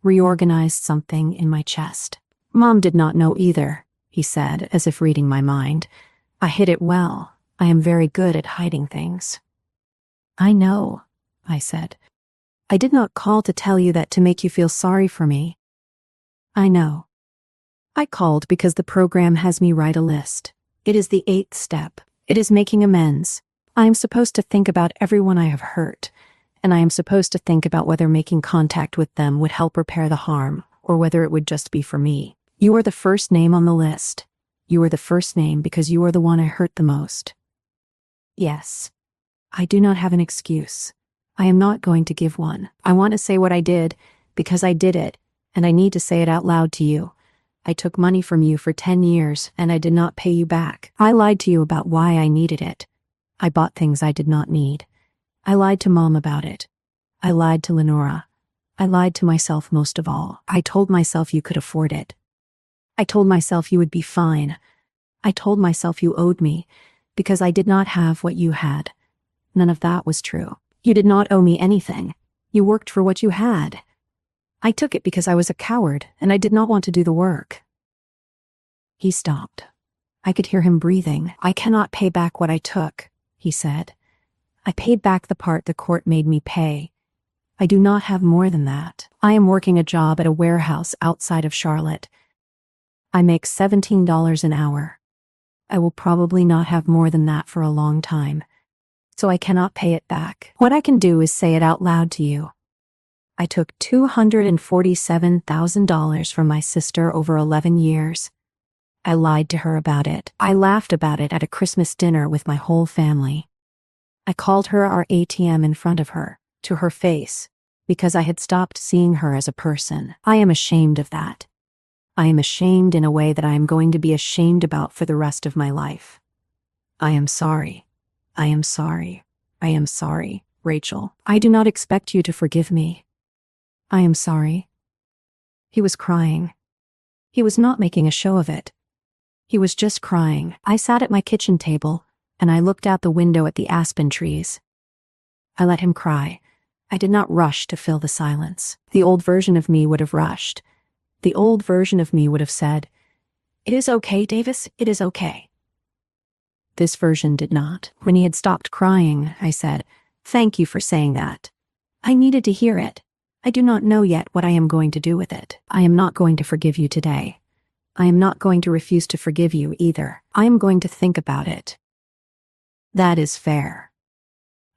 reorganized something in my chest. Mom did not know either, he said, as if reading my mind. I hid it well. I am very good at hiding things. I know, I said. I did not call to tell you that to make you feel sorry for me. I know. I called because the program has me write a list. It is the 8th step. It is making amends. I am supposed to think about everyone I have hurt, and I am supposed to think about whether making contact with them would help repair the harm, or whether it would just be for me. You are the first name on the list. You are the first name because you are the one I hurt the most. Yes. I do not have an excuse. I am not going to give one. I want to say what I did, because I did it, and I need to say it out loud to you. I took money from you for 10 years, and I did not pay you back. I lied to you about why I needed it. I bought things I did not need. I lied to Mom about it. I lied to Lenora. I lied to myself most of all. I told myself you could afford it. I told myself you would be fine. I told myself you owed me, because I did not have what you had. None of that was true. You did not owe me anything. You worked for what you had. I took it because I was a coward, and I did not want to do the work. He stopped. I could hear him breathing. I cannot pay back what I took, he said. I paid back the part the court made me pay. I do not have more than that. I am working a job at a warehouse outside of Charlotte. I make $17 an hour. I will probably not have more than that for a long time, so I cannot pay it back. What I can do is say it out loud to you. I took $247,000 from my sister over 11 years. I lied to her about it. I laughed about it at a Christmas dinner with my whole family. I called her our ATM in front of her, to her face, because I had stopped seeing her as a person. I am ashamed of that. I am ashamed in a way that I am going to be ashamed about for the rest of my life. I am sorry. I am sorry. I am sorry, Rachel. I do not expect you to forgive me. I am sorry. He was crying. He was not making a show of it. He was just crying. I sat at my kitchen table, and I looked out the window at the aspen trees. I let him cry. I did not rush to fill the silence. The old version of me would have rushed. The old version of me would have said, "It is okay, Davis, it is okay." This version did not. When he had stopped crying, I said, "Thank you for saying that. I needed to hear it. I do not know yet what I am going to do with it. I am not going to forgive you today. I am not going to refuse to forgive you either. I am going to think about it. That is fair.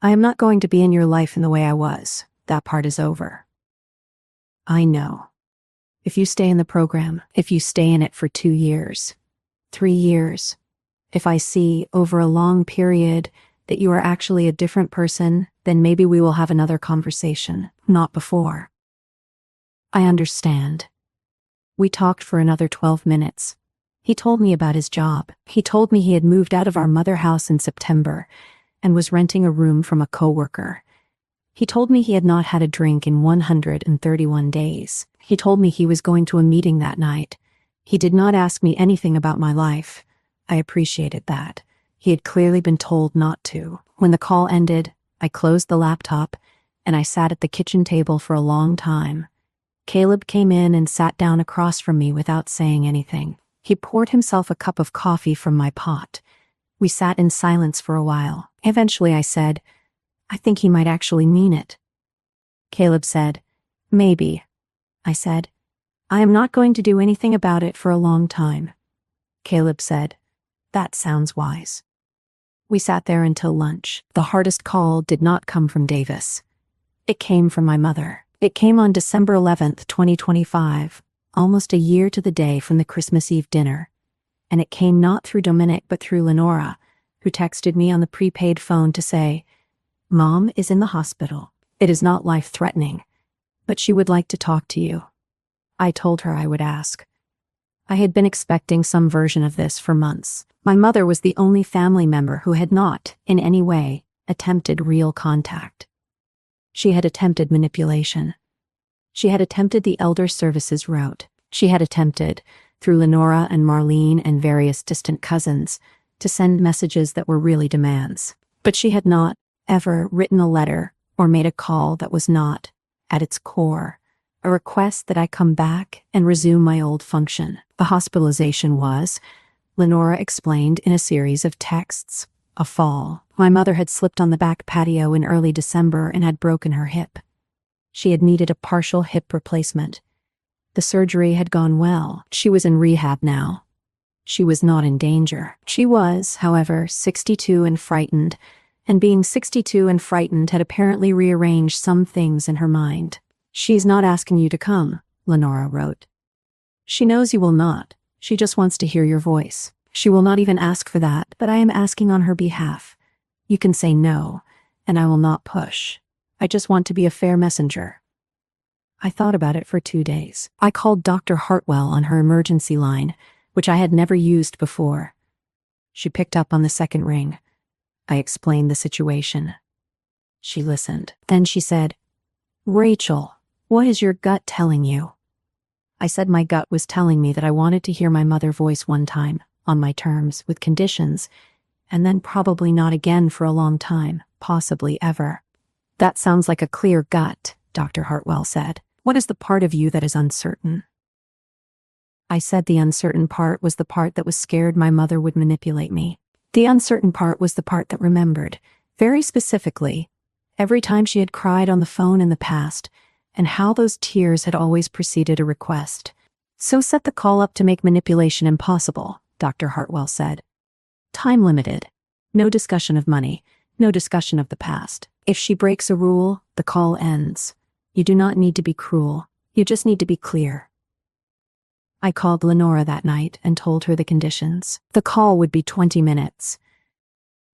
I am not going to be in your life in the way I was. That part is over. I know. If you stay in the program, if you stay in it for 2 years, 3 years, if I see over a long period that you are actually a different person, then maybe we will have another conversation, not before. I understand. We talked for another 12 minutes. He told me about his job. He told me he had moved out of our mother house in September and was renting a room from a coworker. He told me he had not had a drink in 131 days. He told me he was going to a meeting that night. He did not ask me anything about my life. I appreciated that. He had clearly been told not to. When the call ended, I closed the laptop and I sat at the kitchen table for a long time. Caleb came in and sat down across from me without saying anything. He poured himself a cup of coffee from my pot. We sat in silence for a while. Eventually I said, "I think he might actually mean it." Caleb said, "Maybe." I said, "I am not going to do anything about it for a long time." Caleb said, "That sounds wise." We sat there until lunch. The hardest call did not come from Davis. It came from my mother. It came on December 11th, 2025, almost a year to the day from the Christmas Eve dinner. And it came not through Dominic but through Lenora, who texted me on the prepaid phone to say, "Mom is in the hospital. It is not life-threatening, but she would like to talk to you." I told her I would ask. I had been expecting some version of this for months. My mother was the only family member who had not, in any way, attempted real contact. She had attempted manipulation. She had attempted the elder services route. She had attempted, through Lenora and Marlene and various distant cousins, to send messages that were really demands. But she had not, ever, written a letter or made a call that was not, at its core, a request that I come back and resume my old function. The hospitalization was, Lenora explained in a series of texts, a fall. My mother had slipped on the back patio in early December and had broken her hip. She had needed a partial hip replacement. The surgery had gone well. She was in rehab now. She was not in danger. She was, however, 62 and frightened, and being 62 and frightened had apparently rearranged some things in her mind. "She's not asking you to come," Lenora wrote. "She knows you will not. She just wants to hear your voice. She will not even ask for that, but I am asking on her behalf. You can say no, and I will not push. I just want to be a fair messenger." I thought about it for 2 days. I called Dr. Hartwell on her emergency line, which I had never used before. She picked up on the second ring. I explained the situation. She listened. Then she said, "Rachel, what is your gut telling you?" I said my gut was telling me that I wanted to hear my mother's voice one time, on my terms, with conditions, and then probably not again for a long time, possibly ever. "That sounds like a clear gut," Dr. Hartwell said. "What is the part of you that is uncertain?" I said the uncertain part was the part that was scared my mother would manipulate me. The uncertain part was the part that remembered, very specifically, every time she had cried on the phone in the past, and how those tears had always preceded a request. "So set the call up to make manipulation impossible," Dr. Hartwell said. "Time limited. No discussion of money. No discussion of the past. If she breaks a rule, the call ends. You do not need to be cruel. You just need to be clear." I called Lenora that night and told her the conditions. The call would be 20 minutes.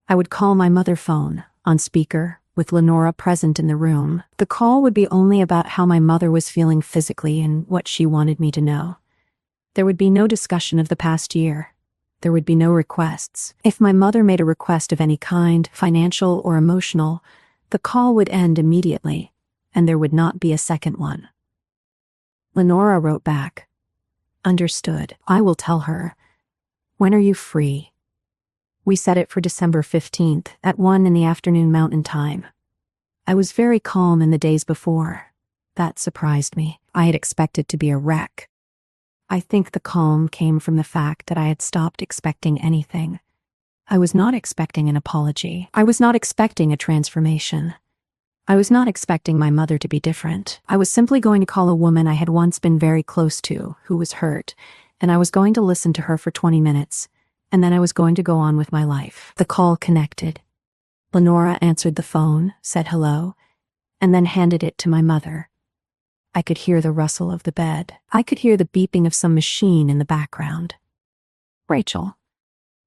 I would call my mother phone, on speaker, with Lenora present in the room. The call would be only about how my mother was feeling physically and what she wanted me to know. There would be no discussion of the past year. There would be no requests. If my mother made a request of any kind, financial or emotional, the call would end immediately, and there would not be a second one. Lenora wrote back, "Understood. I will tell her. When are you free?" We set it for December 15th at 1 in the afternoon Mountain Time. I was very calm in the days before. That surprised me. I had expected to be a wreck. I think the calm came from the fact that I had stopped expecting anything. I was not expecting an apology. I was not expecting a transformation. I was not expecting my mother to be different. I was simply going to call a woman I had once been very close to, who was hurt, and I was going to listen to her for 20 minutes, and then I was going to go on with my life. The call connected. Lenora answered the phone, said hello, and then handed it to my mother. I could hear the rustle of the bed. I could hear the beeping of some machine in the background. "Rachel."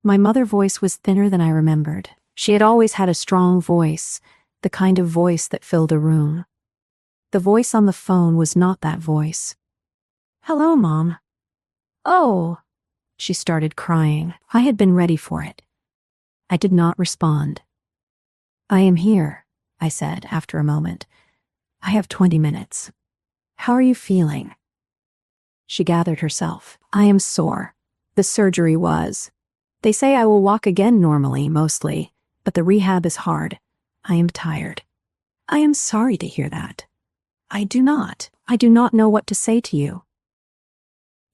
My mother's voice was thinner than I remembered. She had always had a strong voice, the kind of voice that filled a room. The voice on the phone was not that voice. "Hello, Mom." "Oh." She started crying. I had been ready for it. I did not respond. "I am here," I said after a moment. "I have 20 minutes. How are you feeling?" She gathered herself. "I am sore. The surgery was. They say I will walk again normally, mostly, but the rehab is hard. I am tired." "I am sorry to hear that." I do not know what to say to you."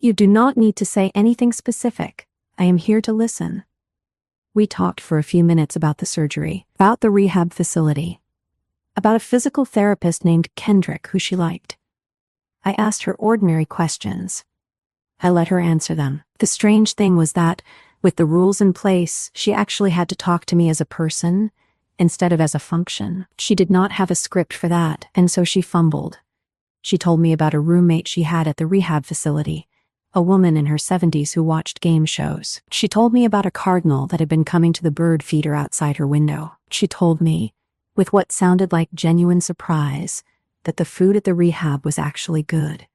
"You do not need to say anything specific. I am here to listen." We talked for a few minutes about the surgery, about the rehab facility, about a physical therapist named Kendrick who she liked. I asked her ordinary questions. I let her answer them. The strange thing was that, with the rules in place, she actually had to talk to me as a person instead of as a function. She did not have a script for that, and so she fumbled. She told me about a roommate she had at the rehab facility, a woman in her 70s who watched game shows. She told me about a cardinal that had been coming to the bird feeder outside her window. She told me, with what sounded like genuine surprise, that the food at the rehab was actually good.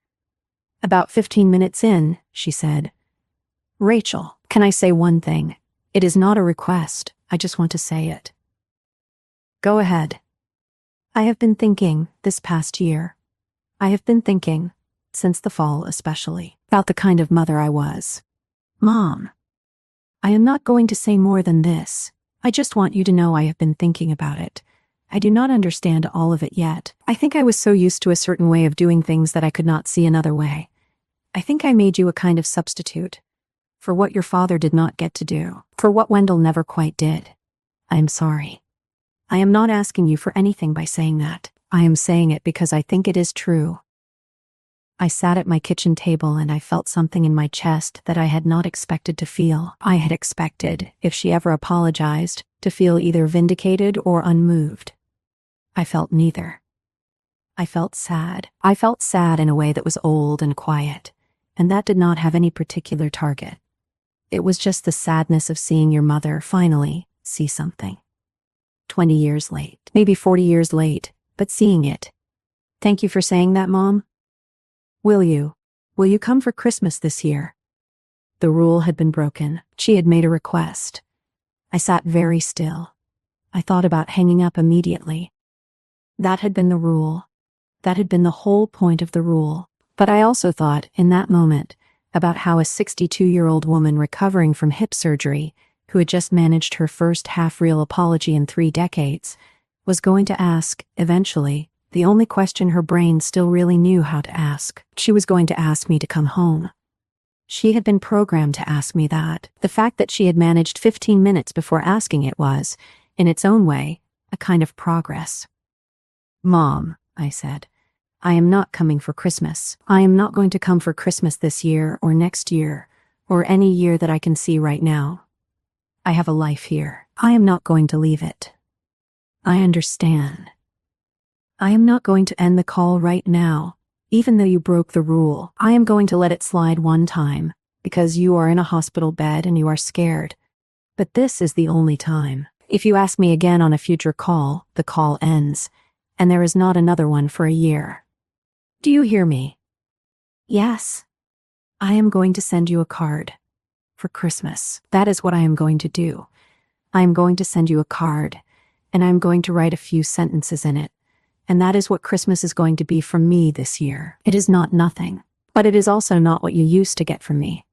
About 15 minutes in, she said, "Rachel, can I say one thing? It is not a request. I just want to say it." "Go ahead." "I have been thinking this past year. I have been thinking, since the fall especially, about the kind of mother I was. Mom, I am not going to say more than this. I just want you to know I have been thinking about it. I do not understand all of it yet. I think I was so used to a certain way of doing things that I could not see another way. I think I made you a kind of substitute for what your father did not get to do, for what Wendell never quite did. I am sorry. I am not asking you for anything by saying that. I am saying it because I think it is true." I sat at my kitchen table and I felt something in my chest that I had not expected to feel. I had expected, if she ever apologized, to feel either vindicated or unmoved. I felt neither. I felt sad. I felt sad in a way that was old and quiet, and that did not have any particular target. It was just the sadness of seeing your mother finally see something. 20 years late, maybe 40 years late, but seeing it. "Thank you for saying that, Mom. Will you come for Christmas this year?" The rule had been broken. She had made a request. I sat very still. I thought about hanging up immediately. That had been the rule. That had been the whole point of the rule. But I also thought, in that moment, about how a 62-year-old woman recovering from hip surgery, who had just managed her first half-real apology in 3 decades, was going to ask, eventually, the only question her brain still really knew how to ask. She was going to ask me to come home. She had been programmed to ask me that. The fact that she had managed 15 minutes before asking it was, in its own way, a kind of progress. "Mom," I said, "I am not coming for Christmas. I am not going to come for Christmas this year or next year or any year that I can see right now. I have a life here. I am not going to leave it." "I understand. I am not going to end the call right now, even though you broke the rule. I am going to let it slide one time, because you are in a hospital bed and you are scared. But this is the only time. If you ask me again on a future call, the call ends, and there is not another one for a year. Do you hear me? Yes. I am going to send you a card. For Christmas. That is what I am going to do. I am going to send you a card, and I am going to write a few sentences in it. And that is what Christmas is going to be from me this year. It is not nothing, but it is also not what you used to get from me.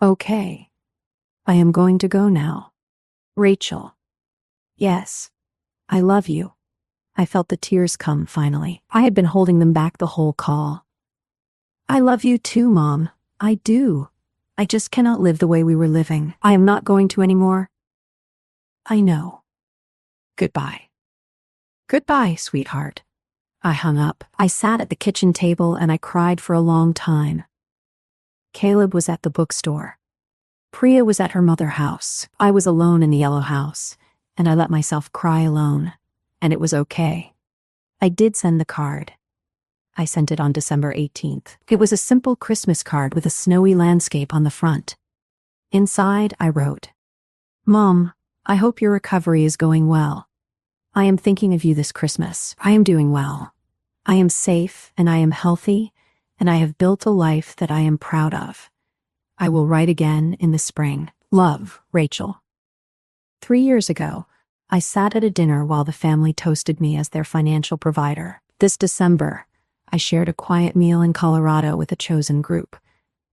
Okay. I am going to go now. Rachel. Yes. I love you. I felt the tears come finally. I had been holding them back the whole call. I love you too, Mom. I do. I just cannot live the way we were living. I am not going to anymore. I know. Goodbye. Goodbye, sweetheart. I hung up. I sat at the kitchen table and I cried for a long time. Caleb was at the bookstore. Priya was at her mother's house. I was alone in the yellow house, and I let myself cry alone, and it was okay. I did send the card. I sent it on December 18th. It was a simple Christmas card with a snowy landscape on the front. Inside, I wrote, Mom, I hope your recovery is going well. I am thinking of you this Christmas. I am doing well. I am safe and I am healthy, and I have built a life that I am proud of. I will write again in the spring. Love, Rachel. 3 years ago, I sat at a dinner while the family toasted me as their financial provider. This December, I shared a quiet meal in Colorado with a chosen group.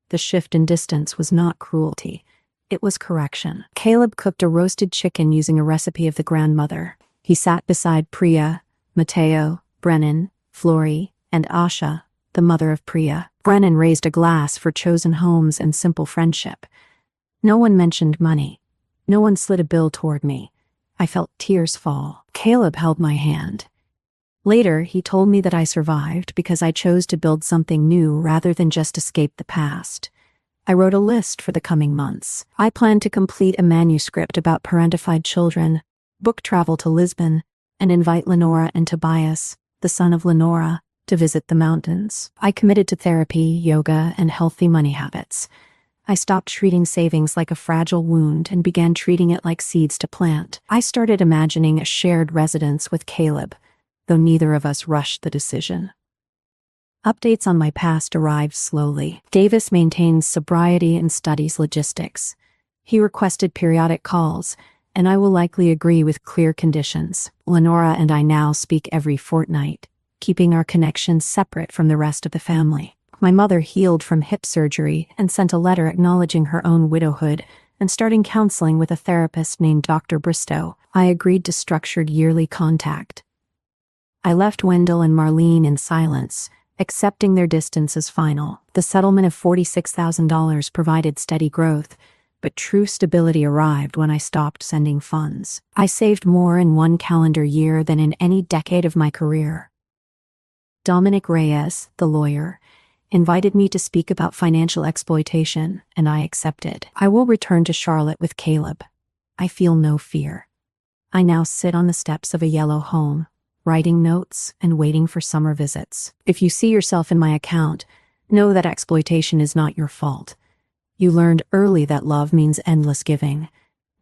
The shift in distance was not cruelty. It was correction. Caleb cooked a roasted chicken using a recipe of the grandmother. He sat beside Priya, Mateo, Brennan, Flory, and Asha, the mother of Priya. Brennan raised a glass for chosen homes and simple friendship. No one mentioned money. No one slid a bill toward me. I felt tears fall. Caleb held my hand. Later, he told me that I survived because I chose to build something new rather than just escape the past. I wrote a list for the coming months. I planned to complete a manuscript about parentified children, book travel to Lisbon, and invite Lenora and Tobias, the son of Lenora, to visit the mountains. I committed to therapy, yoga, and healthy money habits. I stopped treating savings like a fragile wound and began treating it like seeds to plant. I started imagining a shared residence with Caleb, though neither of us rushed the decision. Updates on my past arrived slowly. Davis maintains sobriety and studies logistics. He requested periodic calls, and I will likely agree with clear conditions. Lenora and I now speak every fortnight, keeping our connection separate from the rest of the family. My mother healed from hip surgery and sent a letter acknowledging her own widowhood and starting counseling with a therapist named Dr. Bristow. I agreed to structured yearly contact. I left Wendell and Marlene in silence, accepting their distance as final. The settlement of $46,000 provided steady growth, but true stability arrived when I stopped sending funds. I saved more in one calendar year than in any decade of my career. Dominic Reyes, the lawyer, invited me to speak about financial exploitation, and I accepted. I will return to Charlotte with Caleb. I feel no fear. I now sit on the steps of a yellow home, writing notes and waiting for summer visits. If you see yourself in my account, know that exploitation is not your fault. You learned early that love means endless giving,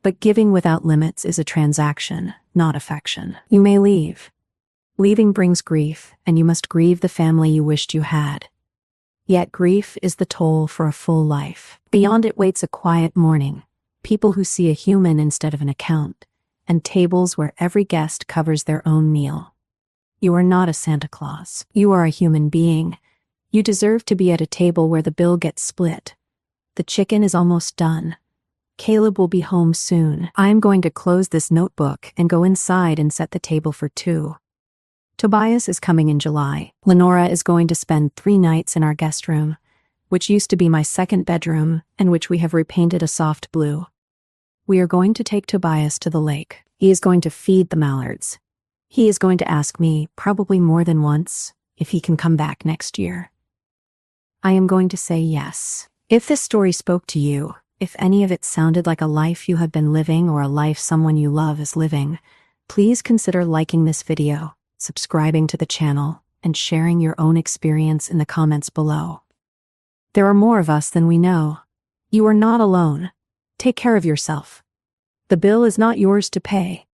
but giving without limits is a transaction, not affection. You may leave. Leaving brings grief, and you must grieve the family you wished you had. Yet grief is the toll for a full life. Beyond it waits a quiet mourning, people who see a human instead of an account, and tables where every guest covers their own meal. You are not a Santa Claus. You are a human being. You deserve to be at a table where the bill gets split. The chicken is almost done. Caleb will be home soon. I am going to close this notebook and go inside and set the table for 2. Tobias is coming in July. Lenora is going to spend 3 nights in our guest room, which used to be my second bedroom and which we have repainted a soft blue. We are going to take Tobias to the lake. He is going to feed the mallards. He is going to ask me, probably more than once, if he can come back next year. I am going to say yes. If this story spoke to you, if any of it sounded like a life you have been living or a life someone you love is living, please consider liking this video, subscribing to the channel, and sharing your own experience in the comments below. There are more of us than we know. You are not alone. Take care of yourself. The bill is not yours to pay.